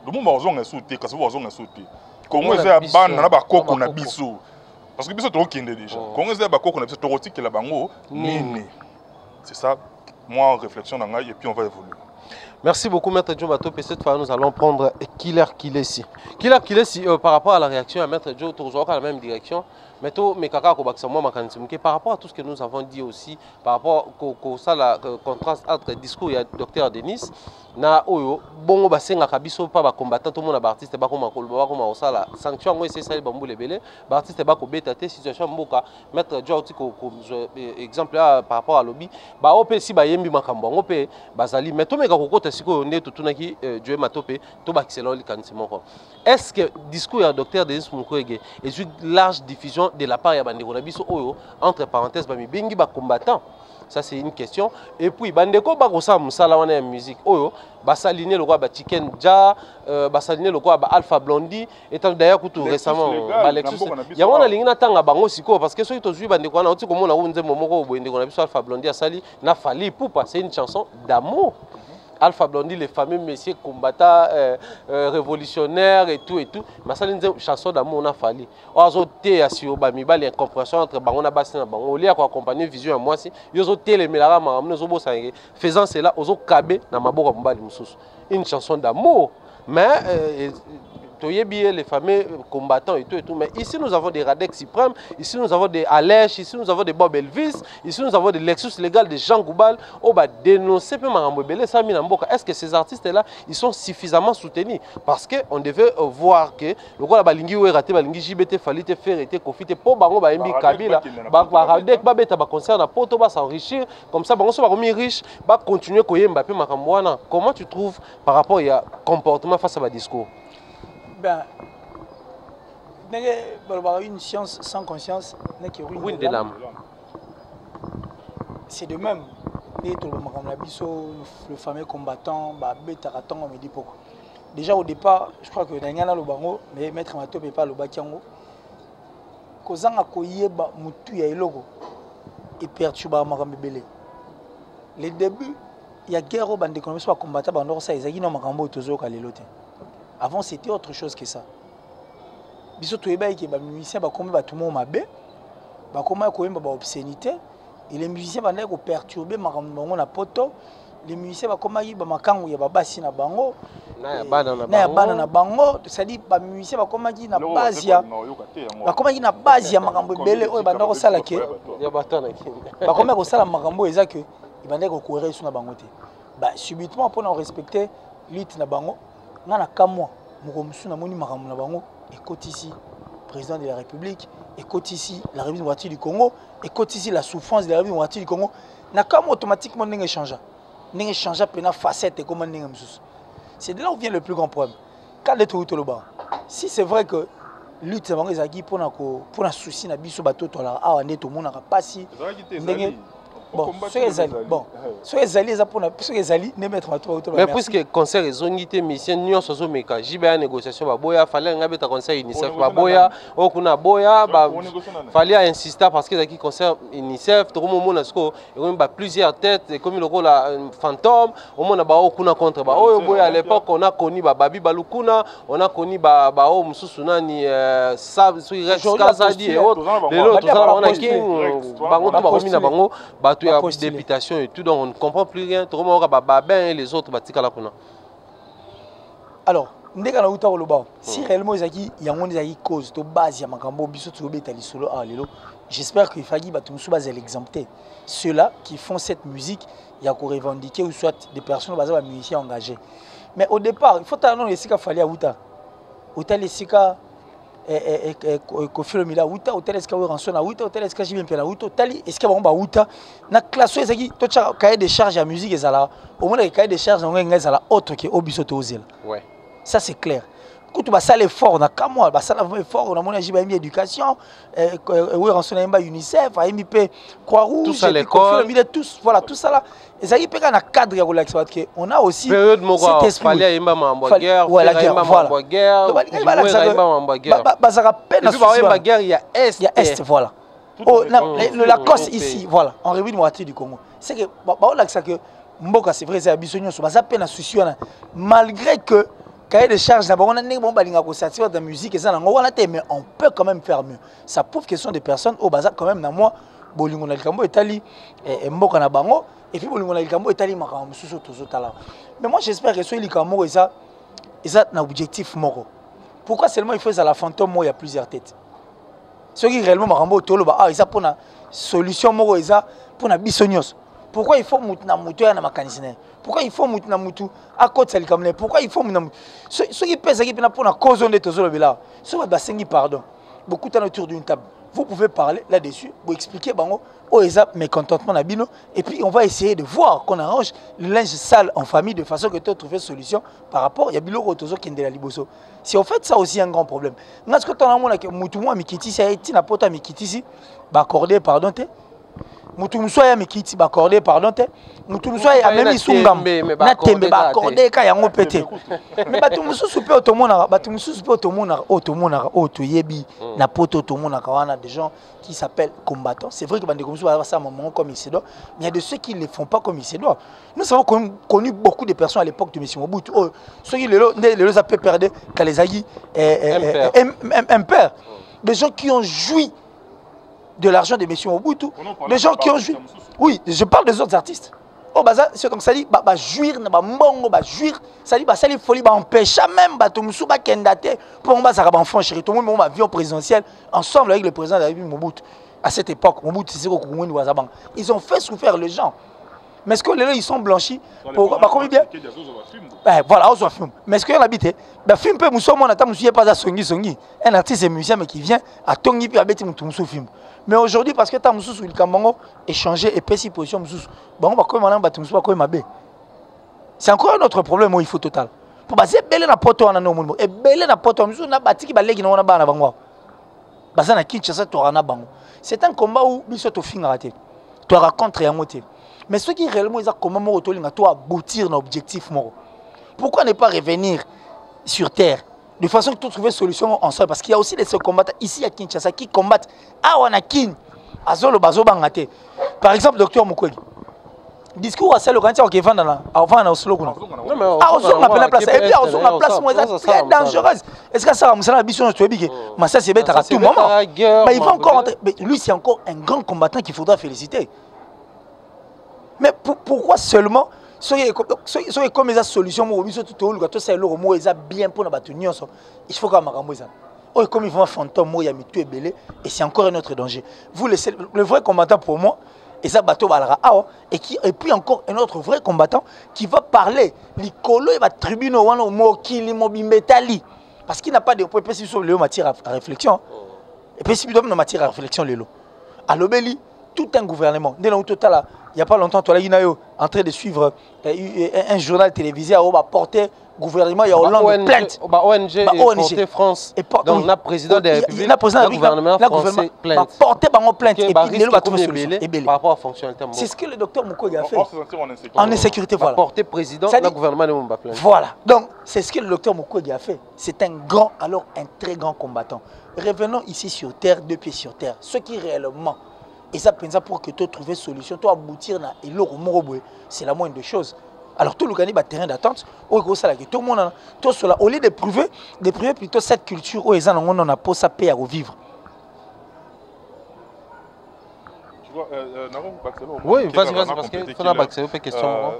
lumumba ozonga souté kasi ozonga souté Congo ya bana na bakoko na biso parce que biso to okende déjà Congo ya bakoko na biso to rotikela bango nini c'est ça moi réflexion nanga et puis on va évoluer. Merci beaucoup, Maître Joe Bato. Cette fois, nous allons prendre Killer Kilesi. Killer Kilesi, par rapport à la réaction à Maître Joe, toujours dans la même direction. Mais par rapport à tout ce que nous avons dit aussi, par rapport au contraste entre discours et Dr Denis, na oyo bongo basenga kabiso pa ba combattant tout monde ba artiste ba koma kolba koma osala sanction ngo ese sali bambu lebele ba artiste ba ko beta te situation mboka Maître Joe ko exemple là par rapport à lobby ba opesi ba yembi makambo ngo pe bazali mais to meka kokota siko nde tutunaki Joe Matope to ba excellent likanisi moko. Est-ce que discours ya Dr Denis Mukwege est une large diffusion de la part ya bandeko na biso oyo entre parenthèses ba mi bengi ba combattant? Ça c'est une question. Et puis bandeko ba kosa musala wana ya musique oyo basaline le roi ba Chicken Ja basaline le roi ba Alpha Blondy étant d'ailleurs tout récemment ba Lexus ya wana lingina tanga bango siko parce que soki tozui bandeko wana oti komona unze momoko boyendeko na biso Alpha Blondy asali na Fali Poupa, c'est une chanson d'amour. Alpha Blondy, le fameux monsieur combattant révolutionnaire et tout. Mais ça, c'est une chanson d'amour, on a fallu. On a été assis au Bamiba, l'incompréhension entre Bangona Bassin et Bango. On a accompagné une vision à moi aussi. Ils ont été les mélaras, faisant cela, ils ont cabé dans ma boca. Une chanson d'amour. Mais les fameux combattants et tout. Mais ici, nous avons des Radek Suprême, ici, nous avons des Alèche, ici, nous avons des Bob Elvis, ici, nous avons des Lexus Légal, des Jean Goubal. On va dénoncer Est-ce que ces artistes-là, ils sont suffisamment soutenus? Parce qu'on devait voir que le roi Balingi ou raté, Balingi JBT, Falite, Ferrete, Kofite, pour Bango, Baimbi, Kabila, Radek, Babeta, concert, Poto, va s'enrichir. Comme ça, Bango va remis riche, va continuer à Mbappé, Makamouana. Comment tu trouves par rapport à comportement face à ma discours? Ben, une science sans conscience n'est que ruine de l'âme. C'est de même. Le fameux combattant, on me dit pourquoi. Déjà au départ, je crois que Daniela Lobango, mais Maître Mato ne peut pas le bâtiango. Kozanga koyeba mutu ya eloko et perturba makambebele. Les débuts, il y a guerre au bande économique soit combattant bandor ça ezaki no makambo tozo kalelote. Avant, c'était autre chose que ça. Biso toyeba ke ba musicien ba komba tout monde mabe, ba komba ko yemba ba obscénité, et les musiciens ba ndeko perturber makambo na poto, les musiciens ba komba ba makangu ya ba basi na bango, na bana na bango, c'est-à-dire ba musiciens ba komba na base ya ba komba na base ya makambo belé oyo ba ndako sala ke ya batana ki. Ba komba ko sala makambo eza que ba ndeko ko resu na bango te. Ba subitement pour nous respecter lutte na bango. Nana kamwa mukomusu na moni makambo na bango écoute ici président de la République écoute ici la République démocratique du Congo écoute ici la souffrance de la République démocratique du Congo na kamwa automatiquement n'engue change pena facette comme n'engue mususu. C'est de là où vient le plus grand problème. Quand les tout le bas si c'est vrai que lutte bango ezaki pour na souci na biso bato to la awa neto mona ka pasi n'engue. Bon, ceux qui allaient, ne mettre pas tout. Mais puisque concert est zonité, mission Nyon Sozo Meka, JBA négociation, Baboya, fallait un habit à concert UNICEF, Baboya, Okuna Boya, fallait insister parce que les concert UNICEF, tout le monde a score, il y a plusieurs têtes, comme le rôle fantôme, au monde a Okuna contre Bao Boya à l'époque, on a connu Babi Balukuna, on a connu Bao Moussousunani, Sab, Kazadi et autres, les autres, on a qui, Bango, Baromina Bango, il y a des députation et tout, donc on ne comprend plus rien. Tout le monde a et les autres. Alors, si réellement il y a une cause de base, j'espère qu'il fallait que l'exempter. Ceux-là qui font cette musique, il y a qu'on revendiquer ou soit des personnes des musiciens engagés. Mais au départ, il faut que les fallait à Outa. Outa les Kofi Olomide Outa hôtel est-ce que vous rançon na Outa hôtel est-ce que j'ai bien na Outa tali est-ce que va ba Outa na classe ezaki to cahier de charge à musique ezala au moins le cahier de charge on ezala autre que obiso tozela. Ouais. Ça c'est clair. Quand tu vas saler effort na kamwa ba sala effort na mona jiba éducation oui rançon na UNICEF a MIP Croix-Rouge tout ça l'école tous voilà tout ça là ezaki peka na cadre ya relax parce que on a aussi cet esprit fallait imba mambo guerre voilà guerre bazaka peine na guerre il y a est voilà Oh, le Lacoste ici, voilà, en revue de moitié du Congo. C'est que, que Mboka, c'est vrai, c'est abissonnion, ça peine à soucier, malgré que, cahier de charge, on a de la musique, mais on peut quand même faire mieux. Ça prouve que ce sont des personnes, au bazar, quand même, dans moi, Bolingo Nalikambo est allé, et Mboka Nabango, et puis Bolingo Nalikambo est allé, mais moi, j'espère que ce Likambo, et ça, un objectif moro. Pourquoi seulement il faut ça la fantôme, il y a plusieurs têtes? Ceux qui réellement Marambo Toloba, ils ont pour une solution pour la bisognos. Pourquoi il faut moutina moutou na makanisine? Pourquoi il faut moutina moutou à côté de Salikamne? Pourquoi il faut moutina ceux qui pèsent qui pour la cause de Tozolo Bela? Ceux qui bassengi pardon. Beaucoup de autour d'une table. Vous pouvez parler là-dessus, vous expliquer bango, oh ils ont mécontentement na bino et puis on va essayer de voir qu'on arrange le linge sale en famille de façon que tu trouves solution par rapport il y a bilo rotozo qui est de la liboso. Si on fait ça aussi un grand problème. Parce que ton amour que mutumo mikiti si a na pota mikiti si ba accorder pardon te. Mutumo so ya mikiti ba accorder pardon te. Mutumo so ya même isungam na tembe ba accorder ka yango pété. Mais ba tumusu soupe otomona ba tumusu soupe otomona otoyebi na poto otomona ka wana des gens qui s'appellent combattants. C'est vrai que bande comme ça moment comme il se doit, mais il y a de ceux qui ne le font pas comme il se doit. Nous avons connu beaucoup de personnes à l'époque de M. Mobutu. Ceux qui les a fait perdre quand les aïe impairs. Des gens qui ont joui de l'argent de M. Mobutu. Des gens qui ont joui. Oui, je parle des autres artistes. Oh, bah, donc ça dit, bah, jouir, bah, mbongo, bah, jouir. Ça dit, bah, ça dit, folie, bah, empêcher même, bah, tout le monde, bah, kendate, pour moi, ça va enfant chéri. Tout le monde, bah, avion présidentiel, ensemble avec le président de la République Mobutu. À cette époque, Mobutu, c'est ce qu'on a. Ils ont fait souffrir les gens. Mais est-ce que les gens ils sont blanchis pour bah comment bien voilà on film mais est-ce qu'il y en a habité bah film peut muso mon attend muso pas à songi un artiste et musicien mais qui vient à tongi puis à bêter muso film mais aujourd'hui parce que ta muso sur le Kambango échanger et péci position muso bon bah comment on va muso pas comme mabe c'est encore un autre problème où il faut total pour baser belé na poto na no monde et belé na poto muso na batiki ba legi na wana ba na bango bah ça na Kinshasa to rana bango c'est un combat où biso to finga raté to raconter en moitié. Mais ceux qui réellement ils ont comment aboutir nos objectifs moraux. Pourquoi ne pas revenir sur terre de façon que tu trouves une solution ensemble? Parce qu'il y a aussi des combattants ici à Kinshasa qui combattent à Wanakin, à Zolo Bazo Bangate. Par exemple, docteur Mukwege. Discours à celle qui est avant dans Oslo. Ah, Oslo appelle la place. Et puis Oslo la place très dangereuse. Est-ce que ça va me mission tu es big? Mais ça c'est bête à tout moment. Mais il va encore mais lui c'est encore un grand combattant qu'il faudra féliciter. Mais pourquoi seulement ceux comme les solutions bien pour il faut que comme ils vont fantôme et c'est encore un autre danger. Vous le vrai combattant pour moi et ça bateau et puis encore un autre vrai combattant qui va parler l'icolo et va tribunal parce qu'il n'a pas de point sur le matière à réflexion et puis si nous matière à réflexion le lot à l'obéli tout un gouvernement il n'y a pas longtemps, toi, en train de suivre un journal télévisé à porter gouvernement, il y a Hollande plainte. ONG porter France. Donc, le président de la République, le gouvernement français plainte. Porter plainte. Et puis, il va trouver solution. Par rapport à la fonctionnalité. C'est ce que le docteur Mukwege a fait. En insécurité, voilà. Porter président, le gouvernement de Mumba plainte. Voilà. Donc, c'est ce que le docteur Mukwege a fait. C'est un grand, alors un très grand combattant. Revenons ici sur terre, deux pieds sur terre. Ce qui réellement. Et ça, pour que tu trouves une solution, tu aboutir à c'est la moindre des choses. Alors, tout le gagné terrain d'attente, tout le monde, au lieu de prouver plutôt cette culture où les gens ont pas sa paix à revivre. Tu vois, oui, vas-y, parce que tu as accès aux questions.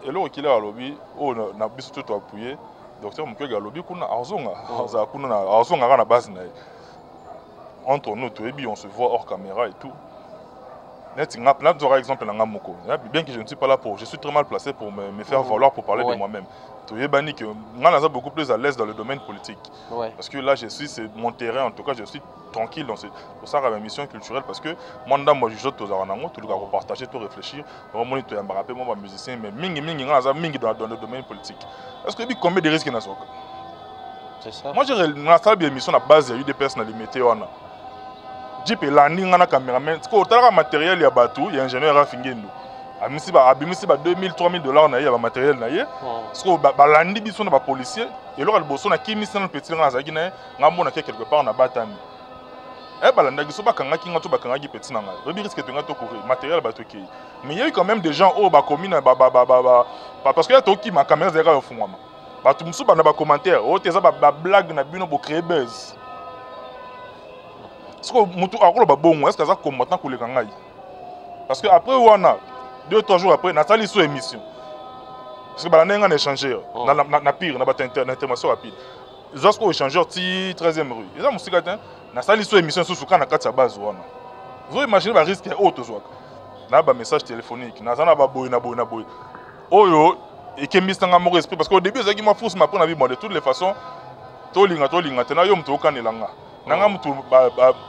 Et là, il y a un lobby, on a besoin de appuyer. Docteur Mukwege a lobby, on a base. Entre nous, on se voit hors caméra et tout. Par exemple, bien que je ne suis pas là pour, je suis très mal placé pour me faire valoir pour parler de moi-même. Je suis beaucoup plus à l'aise dans le domaine politique. Parce que là, c'est mon terrain, en tout cas, je suis tranquille dans pour ça, ma mission culturelle. Parce que moi, je suis tout le monde partager, tout réfléchir. Moi, je suis musicien, mais dans le domaine politique. Est-ce qu'il y a combien de risques? C'est ça. Moi, j'ai une émission à base, il y a eu des personnalités. Jeep et landing na caméraman parce que autant matériel ya bateau il y a ingénieur à fingendo amisi ba 2000 3000 $ na ya matériel na ye parce que ba landi biso na ba policier et alors le bosso na kimi sana petit na zaki na ngambo na quelque part na batami Eh balanda giso bakangaki ngato bakangaki petit na ngai. Rebi risque tenga to courir matériel ba to ki. Mais il y a eu quand même des gens au ba commune parce que ya to ki ma caméra zera au fond moi. Ba tout musu bana ba commentaire, o teza ba blague na bino bo créer buzz. Ce que mutu akolo ba bongo, est-ce que ça combattant ko le kangai? Parce que après wana 2-3 jours après na sali so émission. Parce que balanda nga na échanger na pire na ba intervention rapide. Jusqu'au échangeur ti 13e rue. Ils ont musika tin na sali so émission sous na kati ya base wana. Vous imaginez ba risque auto zwaka. Na ba message téléphonique, na zana ba boy na boy. Oyo et qui mistanga mon esprit parce qu'au début ça qui m'a foutu ma prendre vie bon de toutes les façons tolinga tena yo mtu okanelanga nanga mtu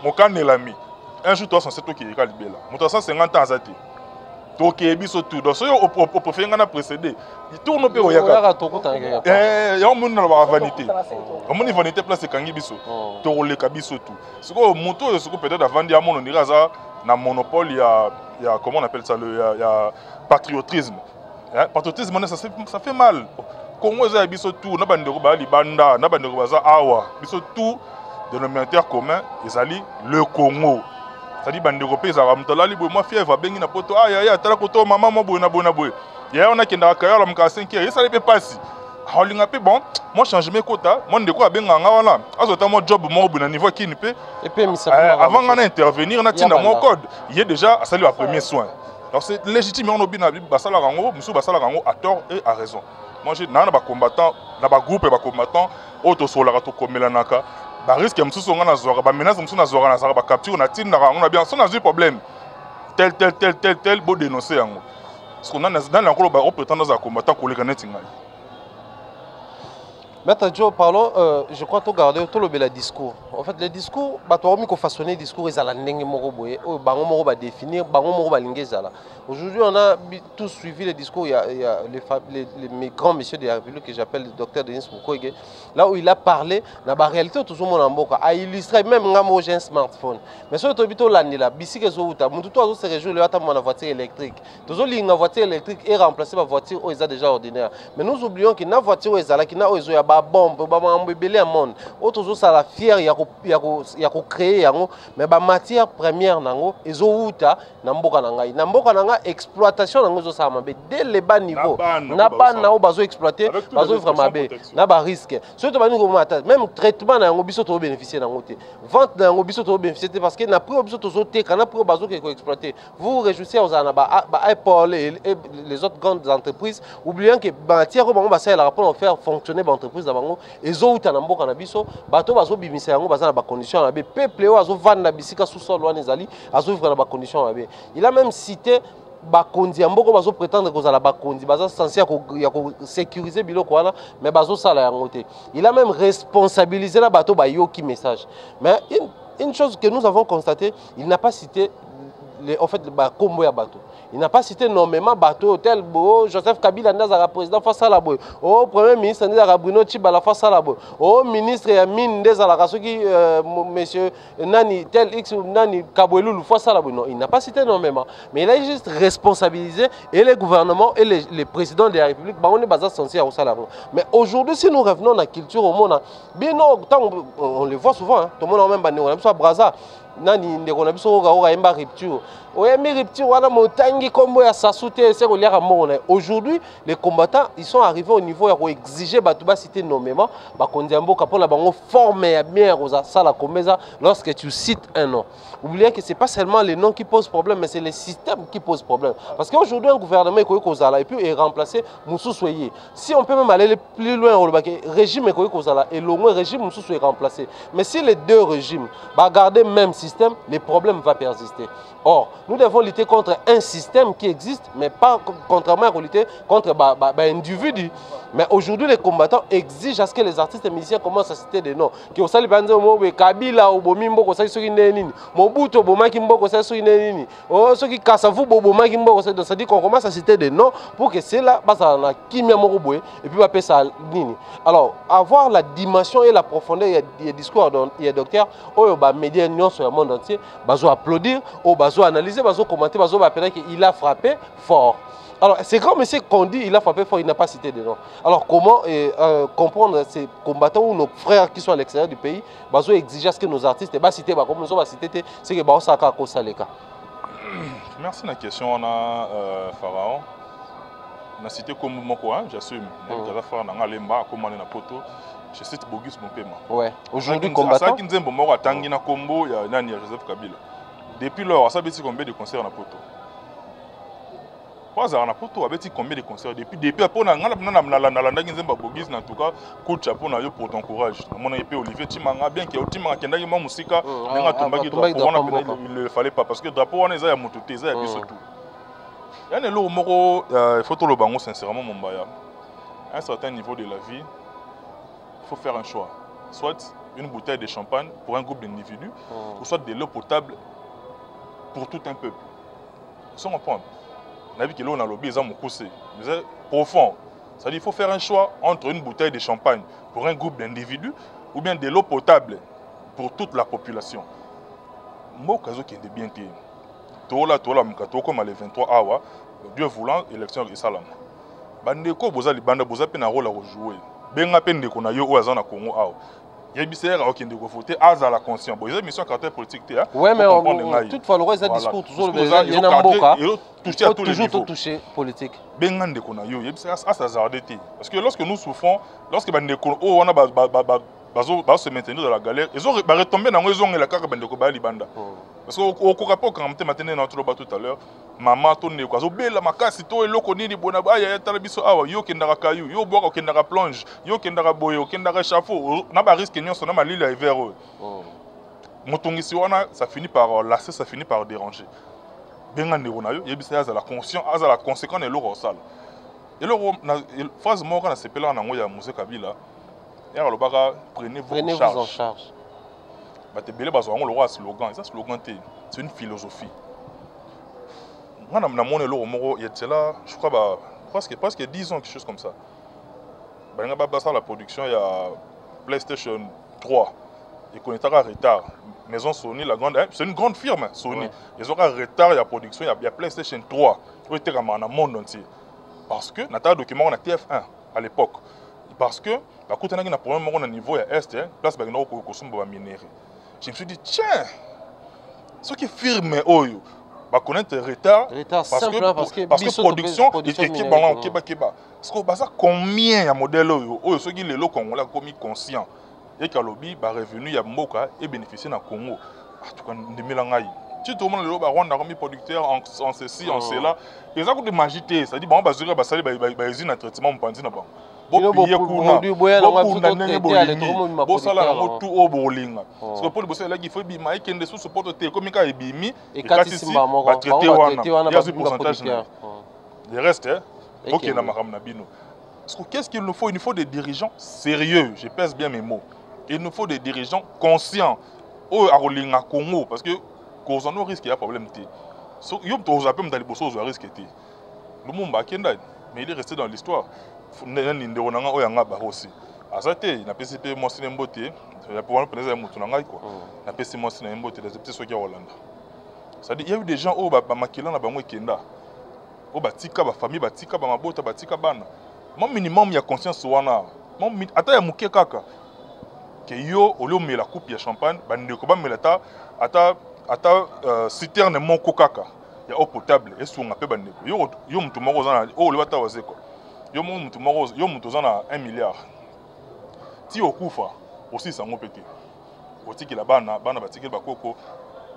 mokanelami un jour toi censé to qui est libela mtu 150 ans azati to ke biso tout donc so au préféré ngana précédé il tourne pe oyaka ya mon na ba vanité mon vanité place kangi biso to le kabiso tout ce que mtu yo ce que peut-être avant dia mon on dirait ça na monopole il y a comment on appelle ça il y a patriotisme. Patriotisme, ça fait mal. Congo est biso tout, na bandeko ba libanda, na bandeko baza awa, biso tout dénominateur commun, ezali le Congo. C'est-à-dire bandeko pe za ramtala libo moi fièvre bengi na poto aya tala koto maman mo bouna boy. Ya on a kenda kaya la mka 5 ça ne pas. Holinga pe bon, moi change mes quotas, moi ndeko abenga nga wana. Azota mo job mo bouna niveau qui ne peut. Et puis avant ngana intervenir na tinda mon code, il est déjà salut à premier soin. Donc c'est légitime, on a bien basala rango, monsieur basala rango à tort et à raison. Moi j'ai nana ba combattant, na ba groupe ba combattant, auto sola to komelanaka, ba risque monsieur songa na zora, ba menace monsieur na zora na zara ba capture na tin na rango na bien, son a eu problème. Tel beau dénoncer yango. Parce qu'on a dans l'encore ba prétend dans un combattant collègue netinga. Maître Joe, parlons, je crois que tu as tout le discours. En fait, le discours, tu as façonné le discours, ils ont définir, aujourd'hui, on a tous suivi le discours. Il y a les grands messieurs de la République que j'appelle le docteur Denis Mukwege, là où il a parlé, dans la réalité, tout le monde a illustré, même j'ai un smartphone. Mais sur le tobito, là, bici que Zouta, tout se réjouit de la voiture électrique. Tout la voiture électrique est remplacée par voiture où ils ont déjà ordinaire. Mais nous oublions qu'il y a une voiture où ils ont bombe ba mbebele monde autres ça la fière ya ko créer yango mais ba matière première nango ezouta na mboka nanga exploitation nango zo ça mabe dès le bas niveau na ba na o bazo exploiter bazo vraiment be na ba risque surtout ba ngo mata même traitement nango biso to bénéficier nango te vente nango biso to bénéficier parce que na prix biso to zo te kana prix bazo ko exploiter vous réjouissez aux ana ba Apple et les autres grandes entreprises oubliant que matière bango ba ça la rapport faire fonctionner ba entreprise bango ezouta na mboka na biso bato bazo bimisa yango baza na ba conditions na be peuple o azo vendre na bisika sous sol wana ezali azo vivre na ba conditions na be il a même cité bakondi ya mboka bazo prétendre kozala bakondi baza censé ya ko sécuriser biloko wana mais bazo sala yango te il a même responsabilisé na bato ba yoki message mais une chose que nous avons constaté il n'a pas cité en fait ba kombo ya bato. Il n'a pas cité nommément bateau tel beau Joseph Kabila Ndazara président face à la boy. Oh premier ministre Ndazara Bruno Tshibala face à la boy. Oh ministre Mine Ndazara Kasoki monsieur Nani tel X Nani Kabwelulu face à la boy. Non, il n'a pas cité nommément, mais il a juste responsabilisé et les gouvernements et les présidents de la République bah on est basé censé à ça. Mais aujourd'hui si nous revenons à la culture au monde bien non on le voit souvent hein, tout le monde a même banné on a besoin Braza nani ndeko na biso ka yemba rupture oyemi rupture wana motangi kombo ya sasute c'est relier mona aujourd'hui les combattants ils sont arrivés au niveau ya exiger batuba citer nommément ba kondiambo kapona bango former ya bien rosa sala komeza lorsque tu cites un nom oubliez que c'est pas seulement les noms qui posent problème mais c'est les systèmes qui posent problème parce qu'aujourd'hui un gouvernement est kozala et puis est remplacé Moussoussoye si on peut même aller plus loin au régime est kozala et le régime Moussoussoye est remplacé mais si les deux régimes va garder même système, les problèmes vont persister. Or, nous devons lutter contre un système qui existe, mais pas contrairement à lutter contre un individu. Mais aujourd'hui, les combattants exigent à ce que les artistes et musiciens commencent à citer des noms. Qui au sali banze mo Kabila ou Bomimbo ko sali soki neni, Mobutu Bomaki Mbo ko sali soki neni, oh soki Kasavu Bomaki Mbo ko sali, ça dit qu'on commence à citer des noms pour que c'est là basa na kimia moko boye et puis va passer ça nini. Alors, avoir la dimension et la profondeur il y a discours il y a docteur oh ba médias sur le monde entier, bazo applaudir ou bazo analyser, bazo commenter, bazo appeler qu'il a frappé fort. Alors, c'est comme monsieur qu'on dit, il a frappé fort, il n'a pas cité de nom. Alors, comment comprendre ces combattants ou nos frères qui sont à l'extérieur du pays, ils exiger ce que nos artistes ne citer, comme nous avons cité, c'est que nous avons cité. Merci de la question, on a Pharaon. On a cité comme Moko, j'assume. Je cite Bogus Mompema. Ouais. Aujourd'hui, combattant. Depuis lors, ça veut dire combien de concerts na poto. Pas na poto, avec combien de concerts depuis après on a Bogus en tout cas coup de chapeau na yo pour ton courage. Mon épée Olivier Timanga bien que Timanga kendaki ma musika nga tombaki drapeau il fallait pas parce que drapeau on eza ya motuté eza ya biso tout. Il y a un moko il faut tout le bango sincèrement mon baya. À un certain niveau de la vie, il faut faire un choix. Soit une bouteille de champagne pour un groupe d'individus, ou soit de l'eau potable pour tout un peuple. Sans comprendre. On a vu que l'eau dans le lobby, c'est profond. C'est-à-dire qu'il faut faire un choix entre une bouteille de champagne pour un groupe d'individus ou bien de l'eau potable pour toute la population. Moi, je suis bien clair. Comme les 23 awa, Dieu voulant, élection et salam. Bandeko bozali banda bozape na rôle à jouer. Benga pende ko na yo o azana Congo awa. Yebisera okende ko voter azala conscient. Bon, ils sont caractère politique té. Ouais, mais toutefois le reste un discours toujours il y en a beaucoup. Toujours touché politique. Benga ndeko na yo yebisera azarder té. Parce que lorsque nous souffrons, lorsque bandeko o wana ba se maintenir dans la galère, ils ont retomber dans ils ont la carte bandeko ba libanda. Parce qu'au rapport quand on matin dans tout à l'heure, maman tourne quoi zo bela makasi to eloko nini bona ba ya tala biso awa yo kendaka kayu yo boka kendaka plonge yo kendaka boyo kendaka chapeau na ba risque nyonso na malili ya hiver motongisi wana ça finit par lasser, ça finit par déranger benga ndeko na yo yebisa za la conscient za la conséquence eloko sala eloko na phrase moko na sepela na ngo ya Mose Kabila ya lobaka prenez-vous en charge. Le slogan, c'est une philosophie. Je crois presque 10 ans, quelque chose comme ça. La production, il y a PlayStation 3. Ils connaissent un retard. Maison Sony, c'est une grande firme, Sony. Ouais. Ils ont un retard, il y a production, il y a PlayStation 3. Ils étaient dans le monde entier. Parce que, dans le document, on a TF1 à l'époque. Parce que, la côte a un problème au niveau de l'Est, place de minerai. Je me suis dit, tiens, ce qui firme Oyo, va connaître retard parce que production est keba. Parce que combien de modèles Oyo, ceux qui les locaux ont commis conscient et que lobby va revenu ya Mboka et bénéficier dans Congo. En tout cas, de Milangaï. Si tout le monde le Rwanda comme producteur en ceci, en cela, et ça coûte de magité, ça dit bon, bah zéro, bah ça, bah usine un traitement, on pense na bon. Parce que pour le bosser là il faut bima et qu'il sous support te comme il bimi et quand ici va traiter wana il y a ce pourcentage le reste OK na makam na bino parce que qu'est-ce qu'il nous faut? Il nous faut des dirigeants sérieux, je pèse bien mes mots. Il nous faut des dirigeants conscients au arolinga Congo parce que cause on risque il y a problème té so yo to zape mdali boso zo risque té Lumumba kenda mais il est resté dans l'histoire. Ninde onanga oyanga ba aussi azate na PCP mo sine mbote ya pouvoir prendre mutu nanga quoi na PCP mo sine mbote des petits soki Hollande ça dit il y a eu des gens au ba makila na bango kenda o batika ba famille batika ba mabota batika bana mon minimum ya conscience wana mon ata ya muke kaka ke yo olio mela coupe ya champagne ba ndeko ba melata ata citerne moko kaka ya eau potable et sunga pe ba ndeko yo mutu moko zana o le bata wazeko yo mutu zana 1 milliard ti okufa aussi sango pété otiki la bana batiki ba koko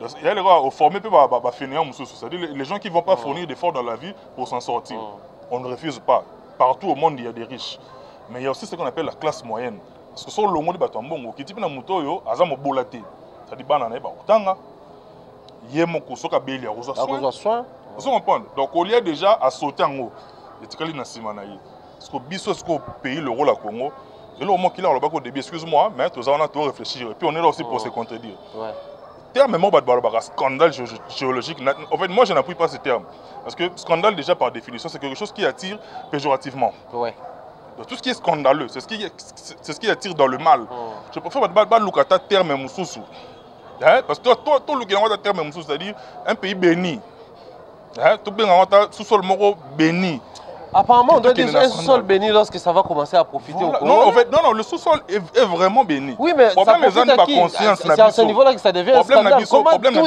il y a les gars au former pe ba fainéant mususu c'est-à-dire les gens qui vont pas fournir d'efforts dans la vie pour s'en sortir on ne refuse pas partout au monde il y a des riches mais il y a aussi ce qu'on appelle la classe moyenne parce que sur le monde bato mbongo kiti pe na muto yo aza mobola te c'est-à-dire bana na ba otanga yemoko soka beli ya rozwa soin vous comprenez donc au lieu déjà à sauter en haut etikali na sima na ye parce que biso ce qu'on pays le rôle à Congo et là au moins qu'il a au début excuse-moi mais tous on a tout réfléchir et puis on est là aussi pour se contredire ouais terme même scandale géologique en fait moi je n'appuie pas ce terme parce que scandale déjà par définition c'est quelque chose qui attire péjorativement ouais donc, tout ce qui est scandaleux c'est ce qui attire dans le mal je préfère pas lukata terme mususu parce que toi le terme mususu c'est-à-dire un pays béni tout bien en sous-sol moro béni. Apparemment, on doit dire un sous-sol béni lorsque ça va commencer à profiter au Congo. Non, en fait, non, le sous-sol est vraiment béni. Oui, mais ça profite à qui? C'est à ce niveau-là que ça devient un scandale.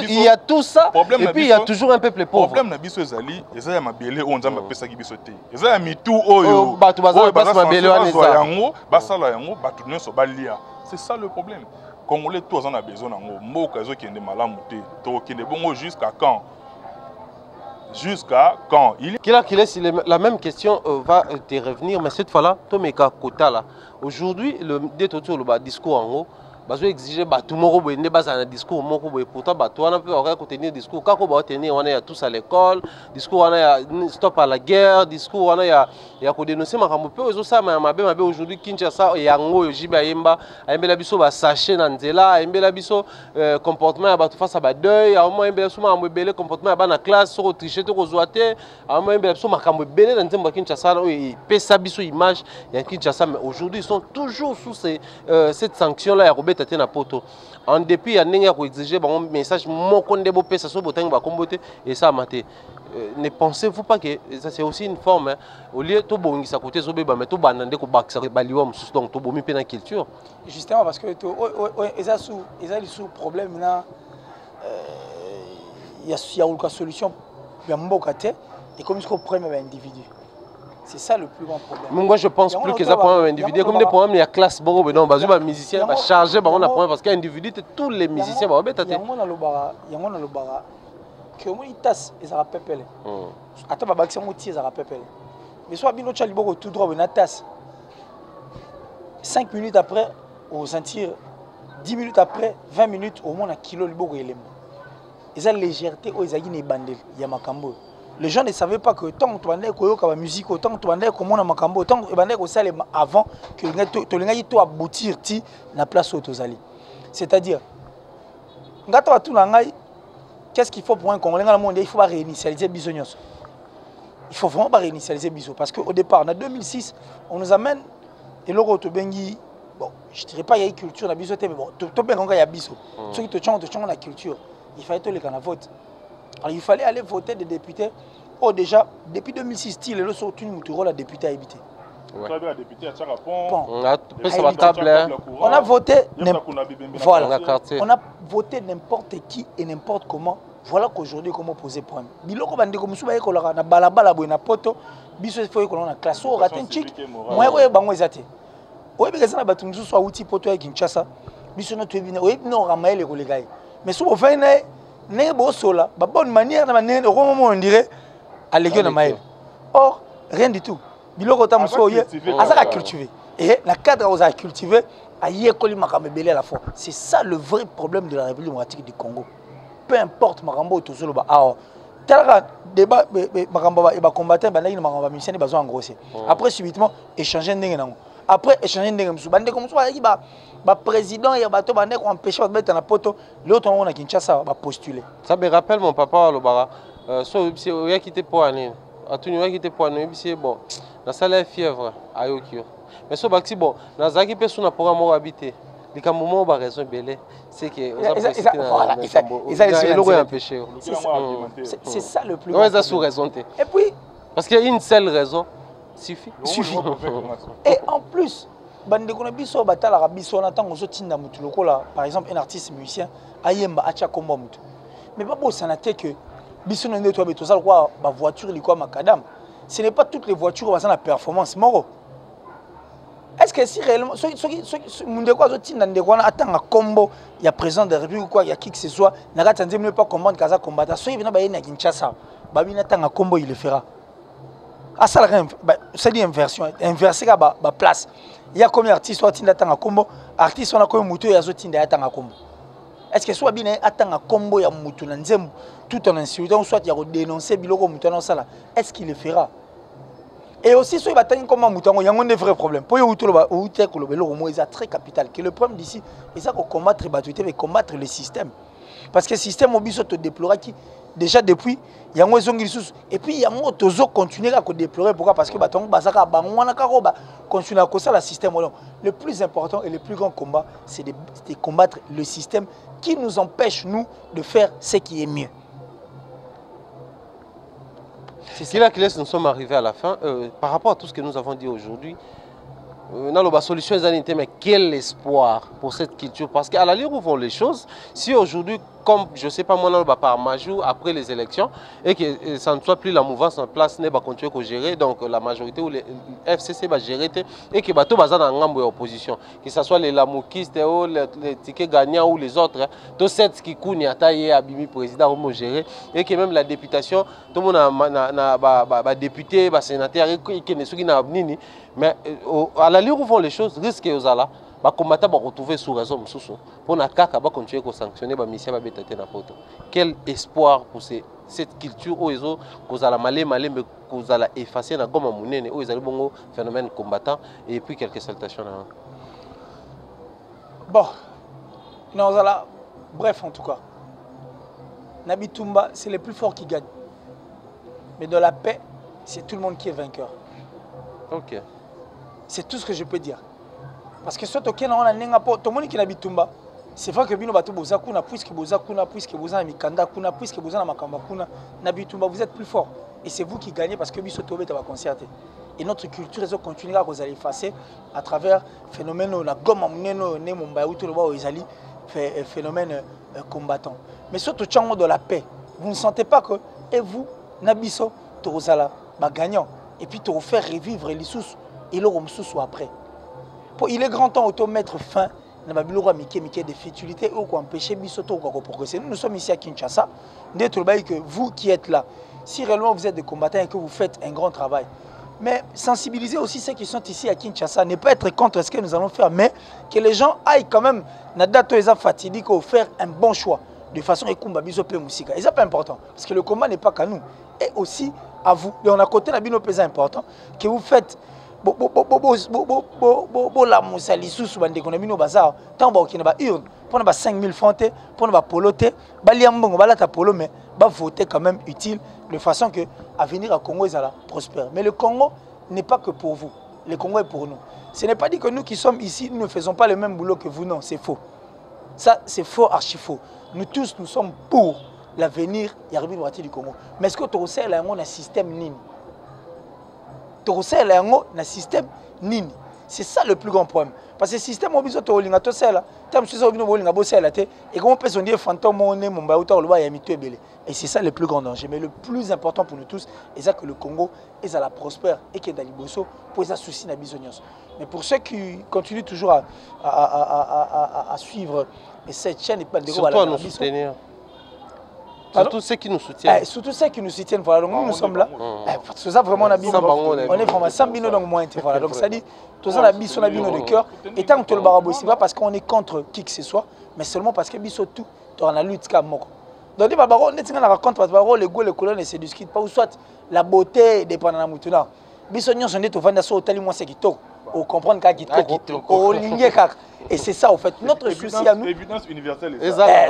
Il y a tout ça, et puis il y a toujours un peuple pauvre. Le problème na biso ezali, eza ya mabele o nzamba pesaki biso te. Eza ya mitu oyo. Bato bazala basi mabele wana eza. Yango, basala yango, bato nyonso balia. C'est ça le problème. Congolais tous en a besoin nango. Mboka ezo kende malamu te. To kende bongo jusqu'à quand? Jusqu'à quand? Qu'il est, la même question va te revenir, mais cette fois-là, Tomeka Kota là. Aujourd'hui, le discours en haut, bah je exiger bah tout le monde boire base un discours pourtant bah toi on peut avoir tenir discours quand on va tenir on est tous à l'école discours on est stop à la guerre discours on est il y a qu'on dénoncer ma cambo peu ça ma aujourd'hui Kinshasa yango jiba yemba ayembela biso ba sachet na nzela ayembela biso comportement ya bato face à ba deuil à moins yembela biso ma mbele comportement ya bana classe sur tricher to kozwate à moins yembela biso makambo belé na nzemba Kinshasa et pesa biso image ya Kinshasa mais aujourd'hui ils sont toujours sous cette sanction là ya na poto en dépit ya ndenge ya exiger bon message moko ndebo pesa so botangi ba kombote et ça maté ne pensez-vous pas que ça c'est aussi une forme hein? Au lieu to bongisa côté zo beba mais to banande ko bakisa baliwa mususu donc to bomi pe na culture justement parce que eza sous problème là il y a une solution ya mboka te et comme ce qu'on prend un individu. C'est ça le plus grand problème. Moi je pense plus que ça pour un individu. Comme des problèmes, il y a classe bon, non, bah les musiciens va charger, bah on a problème parce qu'un individu, tous les musiciens vont bêter. Il y a un le bara, que moi il tasse et ça rappelle. Attends, bah baxi moi ça rappelle. Mais soit bino chali boko tout droit, une tasse. 5 minutes après, au sentir 10 minutes après, 20 minutes au moins un kilo le boko élément. Et ça légèreté, oh ils a une bandel, il y a makambo. Les gens ne savaient pas que tant que tu bandais que la musique, tant que tu bandais comme on a makambo, tant que tu bandais que ça avant que tu l'as tout aboutir ti na place où tu allais. C'est-à-dire, qu'est-ce qu'il faut pour un Congolais dans le monde? Il faut réinitialiser Bisognos. Il faut vraiment réinitialiser Biso parce qu'au départ, en 2006, on nous amène et l'euro to bengi. Bon, je dirais pas il y a une culture dans Biso, mais bon, to bengi il y a Biso. Ceux qui te changent la culture, il fallait que les canaux votent. Alors il fallait aller voter des députés. Oh déjà, depuis 2006, il est sorti une rôle à député à habiter. On a voté, voilà, on a voté n'importe qui et n'importe comment. Voilà qu'aujourd'hui, comment poser problème. Biloko bande comme souba ekola na balabala boy na poto, biso faut ekola na classe o ratin chic. Moi oye bango ezate. Oye beza na batu mususu awuti poto ya Kinshasa. Biso na twebina oye no ramaele ko legai. Mais souba fa na ne bo sola, ba bonne manière na manière moment on dirait à l'église na maël. Or rien du tout. Biloko ta muso oye azaka cultiver. Et la cadre aux a cultiver aye koli makambe belé à la fois. C'est ça le vrai problème de la République démocratique du Congo. Peu importe Marambo tout seul bah alors tel débat Marambo et combattant bandaki Marambo musicien besoin en grosser après subitement échanger ndenge nango après échanger ndenge musu bande comme ça ba président ya bato bande ko empêcher de mettre na poto l'autre on a Kinshasa ba postuler ça me rappelle mon papa Lobara so il a quitté pour année atuni a quitté pour année c'est bon la salle fièvre ayokio mais so baxi bon nazaki pe suna programme habiter les camomos ont raison belé c'est que c'est ça le plus grand problème. Et puis parce qu'il y a une seule raison suffit. Et en plus bande ko na biso batala ka biso na tango zo tinda mutu lokola par exemple un artiste musicien ayemba acha komba mutu mais pas bossa na te que biso na ndeto beto ça quoi ba voiture liko makadam ce n'est pas toutes les voitures qui ont la performance moro. Est-ce que si réellement, ceux qui attendent un combo, il y a président de la République ou quoi, il y a qui que ce soit, il ne pas comprendre qu'à combattre. Ceux qui viennent à Kinshasa, il attend un combo, il le fera. Ah, ça, c'est une inversion. Inverser la place. Il y a combien d'artistes qui attendent un combo, artistes qui ont combien de moutons, il y a ceux qui attendent un combo. Est-ce que soit bien attend un combo, il y a mouton, tout en insultant, soit il y a dénoncé biloko mouton, est-ce qu'il le fera? Et aussi, ceux qui attendent comme un mouton, il y a un vrai problème. Pour c'est très capital. Que le problème d'ici, c'est qu'on combattre mais combattre le système. Parce que le système, on te déplorer qui, déjà depuis, il y a un et puis il y a un autre continuer à déplorer. Pourquoi? Parce que continuer à causer le système. Le plus important et le plus grand combat, c'est de combattre le système qui nous empêche, nous, de faire ce qui est mieux. Kila Kiles, nous sommes arrivés à la fin. Par rapport à tout ce que nous avons dit aujourd'hui, la solution est mais quel espoir pour cette culture? Parce qu'à la où vont les choses, si aujourd'hui, comme je ne sais pas moi, par Majou, après les élections, et que ça ne soit plus la mouvance en place, ne va continuer à gérer, donc la majorité ou les FCC va gérer, et que bateau bazar dans l'ambo opposition, que ce soit les lamoukistes, les tickets gagnants ou les autres, tous ceux qui coûtent à tailler Abimi président vont gérer, et que même la députation, tout le monde a député, sénateur, qui ne sont pas nini. Mais à la où vont les choses, risque aux ala. Les combattants vont retrouver sous raison pour continuer à sanctionner les missions. Quel espoir pour cette culture où ils ont malé mais qu'ils ont effacé na goma munene où ils ont bon phénomène combattant et puis quelques salutations. Bon, non, bref en tout cas, Nabitumba c'est le plus fort qui gagne. Mais dans la paix, c'est tout le monde qui est vainqueur. Ok. C'est tout ce que je peux dire. Parce que surtout que tout le monde qui habite Tumba, c'est vrai que bino bato bozakuna puisque bozakuna puisque bozana mikanda kuna puisque bozana makamba kuna nabi Tumba vous êtes plus fort et c'est vous qui gagnez parce que biso tobe ta concerté et notre culture elle continuera à vous aller effacer à travers phénomène la gomme muneno ne mumba ou tout le ba ezali phénomène combattant. Mais surtout tchango de la paix. Vous ne sentez pas que et vous nabiso tozala ba gagnant et puis te refaire revivre les sous et le remsous après. Il est grand temps de mettre fin à des futilités ou empêcher Bisoto de progresser. Nous sommes ici à Kinshasa. Que vous qui êtes là, si réellement vous êtes des combattants et que vous faites un grand travail, mais sensibiliser aussi ceux qui sont ici à Kinshasa, ne pas être contre ce que nous allons faire, mais que les gens aillent quand même, fatidique, faire un bon choix de façon à combattre Bisoto Moussika. Et c'est pas important, parce que le combat n'est pas qu'à nous, et aussi à vous. Et on a côté Nabino Pesa important, que vous faites. La moussa lisusu bande qu'on a mis nos bazar tant ba okina ba urne pour na ba 5000 francs pour na ba poloté ba liambongo ba la ta polo mais ba voter quand même utile de façon que avenir à Congo est prospère. Mais le Congo n'est pas que pour vous, le Congo est pour nous. Ce n'est pas dit que nous qui sommes ici nous ne faisons pas le même boulot que vous, non, c'est faux. Ça c'est faux, archi faux. Nous tous nous sommes pour l'avenir du Congo. Mais est-ce que tu sais là un système nini? Système nini. C'est ça le plus grand problème. Parce que le système obiso to linga to sela, tam suso obino bolinga bo sela te et comment peut on dire fantôme moné mon baouta lo ba ya mitu ebele. Et c'est ça le plus grand danger. Mais le plus important pour nous tous, c'est ça que le Congo est à la prospère et que dans Liboso pour ça souci na bisognos. Mais pour ceux qui continuent toujours à suivre cette chaîne et pas de surtout à nous soutenir. Surtout ceux qui nous soutiennent. Surtout ceux qui nous soutiennent. Voilà, donc nous sommes là. C'est ça vraiment on est vraiment 100 000 donc moins. Voilà, donc ça dit, tout ça on a de cœur. Et tant que tout le barabo, c'est pas parce qu'on est contre qui que ce soit, mais seulement parce que biso tout, tu as la lutte comme mort. Donc les barbaros, on est en raconte parce que les goûts, les colonnes et c'est du ski, pas ou soit la beauté dépend de la moutona. Biso nous on est au vent d'assaut, tellement c'est qui toque. On comprend et c'est ça, en fait, notre souci à nous. L'évidence universelle.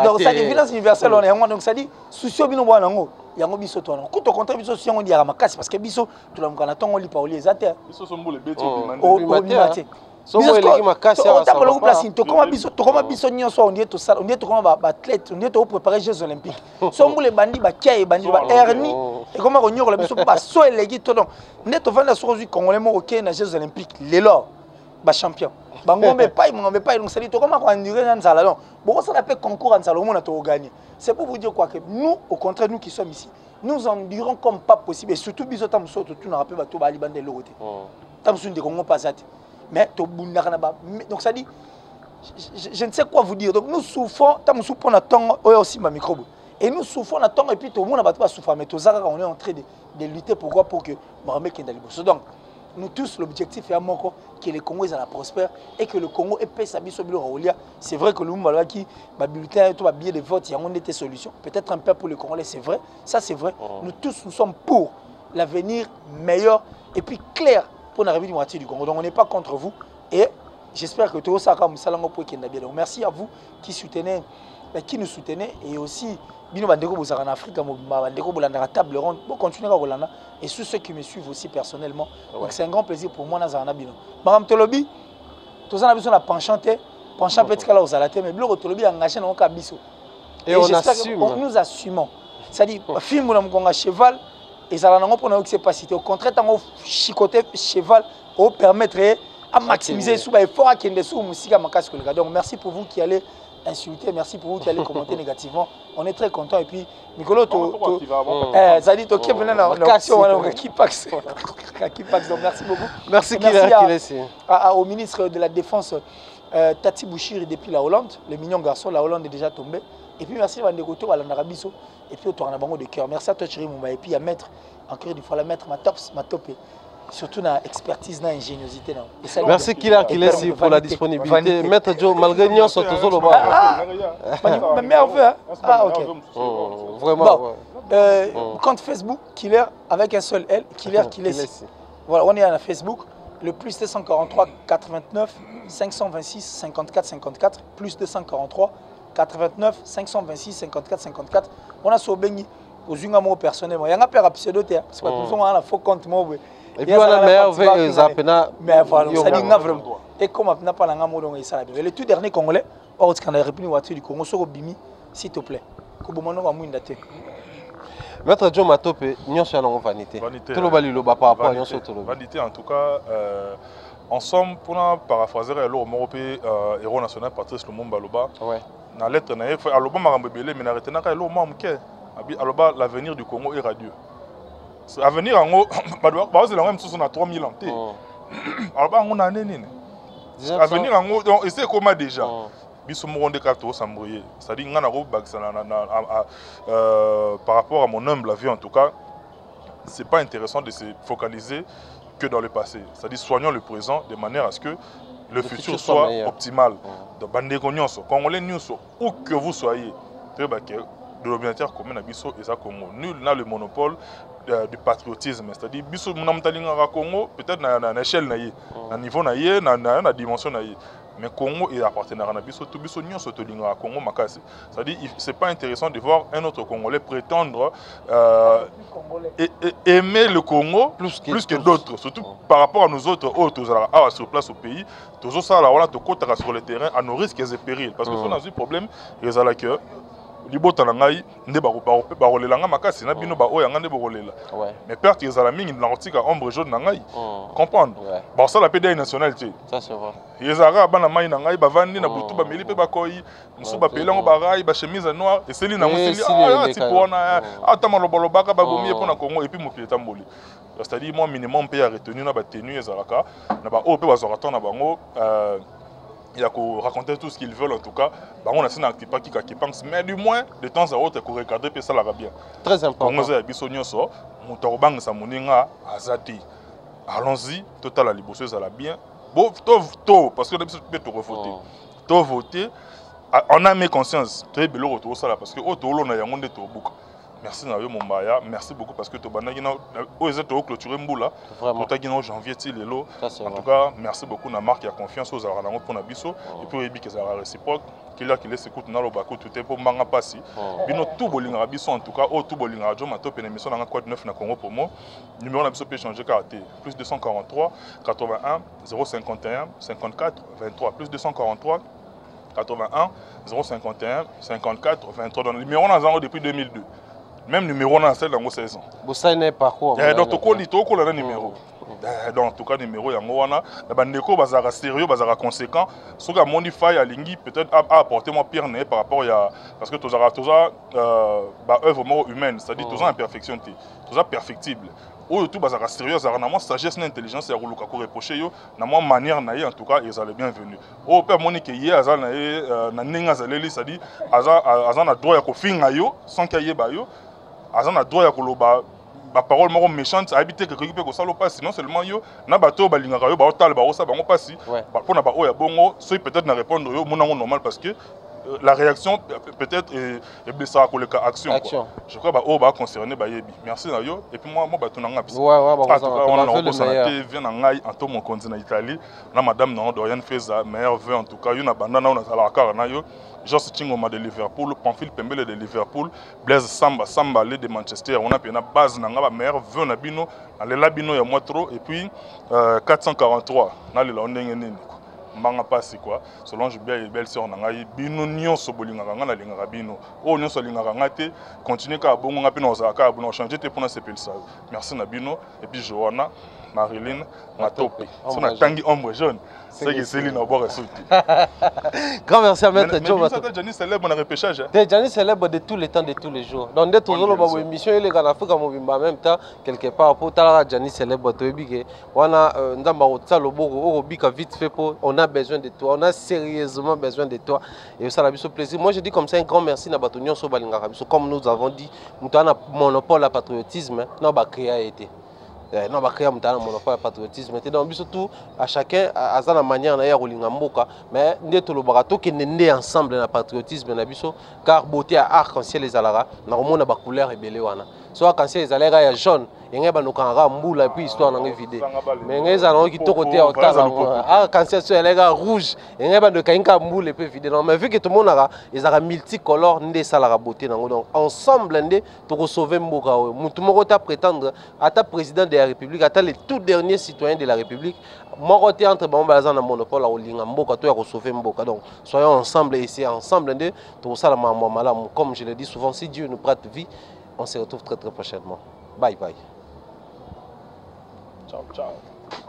Donc, ça, l'évidence universelle, on est donc ça dit, souci au bino boanango, yango biso to non. Quand on compte biso si on dit à makasi parce que biso, tout le monde a ton lit par les ater. Biso sont les bêtes au bimate. So moi les makasi on tape le place to comment biso nyonso on dit tout ça, on dit comment athlète, on dit to préparer Jeux olympiques. So moi les bandits ba kiai bandits ba hernie et comment on nyore la biso pas so elegi to donc. Neto vanda sur du congolais mo OK na Jeux olympiques, les lors ba champion. Bangombe pas donc ça dit to comment on endurer dans ça là donc. Bon ça l'appelle concours en ça le monde a tout gagné. C'est pour vous dire quoi que nous au contraire nous qui sommes ici, nous endurons comme pas possible et surtout biso tam so tout nous rappelle ba to ba li bande l'autre. Tam sun de Congo pas ça. Mais donc ça dit, je ne sais quoi vous dire. Donc nous souffrons, nous souffrons aussi ma microbe. Et nous souffrons et puis tout le monde n'a pas souffert. Mais on est en train de lutter pourquoi pour que Mahomet Kendalibo. Donc nous tous l'objectif est à mon corps que le Congo est à la prospère et que le Congo épais sa biso bilo Raolia. C'est vrai que le monde qui ma bulletin tout billet de vote, il y a des solutions. Peut-être un peu pour les Congolais, c'est vrai. Ça c'est vrai. Nous tous nous sommes pour l'avenir meilleur et puis clair. Pour arriver du moitié du Congo. Donc on n'est pas contre vous et j'espère que tout ça comme ça là pour qu'il bien. Donc merci à vous qui soutenez qui nous soutenez et aussi bino bandeko bozara en Afrique bandeko bolanda table ronde pour continuer à Rolanda et tous ceux qui me suivent aussi personnellement. Donc c'est un grand plaisir pour moi nazana bino. Madame Tolobi tout ça na besoin de penchant petit là aux alaté mais blo Tolobi engagé dans biso. Et on assume. Nous assumons. C'est-à-dire film na mkonga cheval Et ça n'a pas de capacité. Au contraire, tant chicoter cheval, au permettre à maximiser sous effort à qu'il y ait sous musique à ma casse. Donc merci pour vous qui allez insulter, merci pour vous qui allez commenter négativement. On est très content et puis Nicolas, ça dit ok venez dans l'action qui passe. Donc merci beaucoup. Merci au ministre de la Défense Tati Bouchiri depuis la Hollande, le mignon garçon, la Hollande est déjà tombée. Et puis merci à Ndeko à l'Arabiso et puis au Touranabango de cœur. Merci à toi Thierry Moumba et puis à Maître, encore une fois la Maître ma topé. Surtout dans l'expertise, dans l'ingéniosité. Merci Kilesi pour la disponibilité. Maître Joe, malgré nous, sommes toujours le bas. Ah, ok. Vraiment. Compte Facebook, Killer avec un seul L, Killer Kilesi. Voilà, on est à Facebook. Le plus 243 89 526 54 54. Plus 243 89 526 54 54. On a Sobeni aux Zungamo personnellement. Il y a un père à pseudo-terre. Parce que tout le monde a un faux compte. Et puis on a meilleur mais voilà, ça dit vraiment. Et comme on n'a pas la gamme, donc ça le tout dernier Congolais, hors de la République voiture du Congo, sur Bimi, s'il te plaît. Kobomano va mouiller daté. Maître Joe Matope, nous sommes en vanité. Tout le bali le bas par rapport à nous sommes vanité en tout cas. Ensemble, pour paraphraser le Européen héros national Patrice Lumumba Loba. Dans la lettre, Aloba m'a rembellé, mais n'arrêtez pas l'eau manqué. Aloba, l'avenir du Congo est radieux. L'avenir en haut, c'est la même chose, on a 3000 ans. Alors, on a un année. L'avenir en haut, et c'est comment déjà Biso Moronde Kato Sambouye. C'est-à-dire par rapport à mon humble avis, en tout cas, c'est pas intéressant de se focaliser que dans le passé. C'est-à-dire soignons le présent de manière à ce que le futur soit optimal. Donc, Congolais, où que vous soyez, de l'objectif commun à Bisso et ça Congo. Nul n'a le monopole du patriotisme. C'est-à-dire, Bisso Mounamtalinga Congo, peut-être à l'échelle, à niveau, à la dimension. Mais Congo est partenaire à Bisso, tout Bisso Nyon Sotolinga à Congo Makasi. C'est-à-dire, c'est pas intéressant de voir un autre Congolais prétendre aimer le Congo plus que d'autres. Surtout par rapport à nous autres, sur place au pays, tous ça, là, on a sur le terrain à nos risques et périls. Parce que si on a un problème, il y a la queue. Libota nangai nde barolelanga makasi na bino ba oyanga nde borolela mais perte ezala mingi na kotika ombre jaune nangai comprendre ba ça la PDA nationalité ça c'est vrai ezara bana mai nangai bavandi na butu ba meli pe bakoyi musu ba pelango ba rai ba chemise noire et celi na museli ti pona ata malobolo baka ba bomi pour na Congo et puis mokili tamboli c'est-à-dire moi minimum pe ya retenu na ba tenue ezalaka na ba o pe bazora na bango il y a qu'à raconter tout ce qu'ils veulent en tout cas. On a une activité qui pense, mais du moins, de temps à autre, qu'on regarde et ça va bien. Très important. On a bisogno so, montorobang sa moninga azati. Allons-y, total la libosseuse ça va bien. Bon, tôt, parce que d'habitude peut te revoter. Tôt voter, on a mes consciences. Très bien le retour ça là, parce que auto on a yangonde to book. Merci Nayo Mombaya, merci beaucoup parce que tu as clôturé Mboula, tu as janvier Tilelo. En tout cas, merci beaucoup à Marc qui a confiance aux Aranango pour Nabiso et puis il y a réciproque, qui laisse écoute dans le Bakou, tout est pour Manga Passi. Bino tout boling Rabiso en tout cas, tout boling Radio, ma top et l'émission dans quoi 9 na Congo pour moi. Numéro Nabiso peut changer caractère, plus 243 81 051 54 23, plus 243 81 051 54 23. Dans le numéro on a depuis 2002. Même numéro dans celle dans 16 ans. Vous savez parcours. Donc tout le numéro. Donc en tout cas numéro yangoana, la ndeko bazara sérieux, bazara conséquent. Ce que modify à lingi peut-être a apporté moi pire né par rapport à parce que tous œuvre mort humaine, c'est-à-dire tous imperfection, tous perfectible. Ou tout bazara sérieux, bazara na moi sagesse et intelligence et roulouka ko reprocher yo, na moi manière naïe en tout cas ils allaient bienvenus. Au père monique hier azal na ninga zaleli, c'est-à-dire azan na droit ya ko finga yo sans qu'il ba yo. Azan a droit à koloba ba parole moko méchante habiter que qui peut ko salo pas sinon seulement yo na bato balingaka yo ba otal ba osa bango pasi pour na ba oya bongo so peut-être na répondre yo monango normal parce que la réaction peut-être est blessée à la action. Je crois que va concerner Bayebi. Merci Nayo. Et puis moi bato nanga biso. On a reconnaître vient en tout mon continent Italie. Na madame non Dorian Feza meilleur vœu en tout cas. Yo na bandana on a la car na yo. Jos Chingoma de Liverpool, Pamphile Pembele de Liverpool, Blaise Samba de Manchester. On a une base nanga meilleur vœu na bino, na lela bino ya moi trop et puis 443 na lela ondenge nini. mbanga pasi quoi Solange bien et belle sœur nangai bino nyonso bolingaka nga na lingaka bino o nyonso lingaka nga te continuer ka bongo nga pe na ozaka bon changer te pour s'appeler ça merci na bino et puis Johanna Marilyn Matope so na tangi ombre jaune c'est que c'est na boire sauti grand merci à maître Joe Matope Johnny célèbre na repêchage Johnny célèbre de tous les temps de tous les jours donc dès toujours le émission il est en Afrique mobimba en même temps quelque part pour tala Johnny célèbre to ebike wana ndamba otsa loboko obika vite fait pour on a besoin de toi on a sérieusement besoin de toi et ça la biso plaisir moi je dis comme ça un grand merci na batonyon so balingaka biso comme nous avons dit mutana monopole à patriotisme na ba créer été non ba créer mutana monopole à patriotisme était donc biso tout à chacun à sa manière na ya rolinga mboka mais ndeto lobaka to kende ensemble na patriotisme na biso car beauté à arc-en-ciel les alara na romona ba couleur ebele wana so arc-en-ciel les alara ya jaune yenga banokanga mbula puis histoire na vidé mais ngeza na ki to côté à otala arc-en-ciel so alara rouge yenga banokanga mbula puis vidé non mais vu que tout le monde a ils a multicolore ndé salara beauté nango donc ensemble ndé to sauver mboka mutu moko ta prétendre ata président de la République ata les tout derniers citoyens de la République moko te entre bango baza na monopole au linga mboka to ya sauver mboka donc soyons ensemble et c'est ensemble ndé to sala mambo malamu comme je le dis souvent si Dieu nous prête vie on se retrouve très très prochainement bye bye. Ciao, ciao.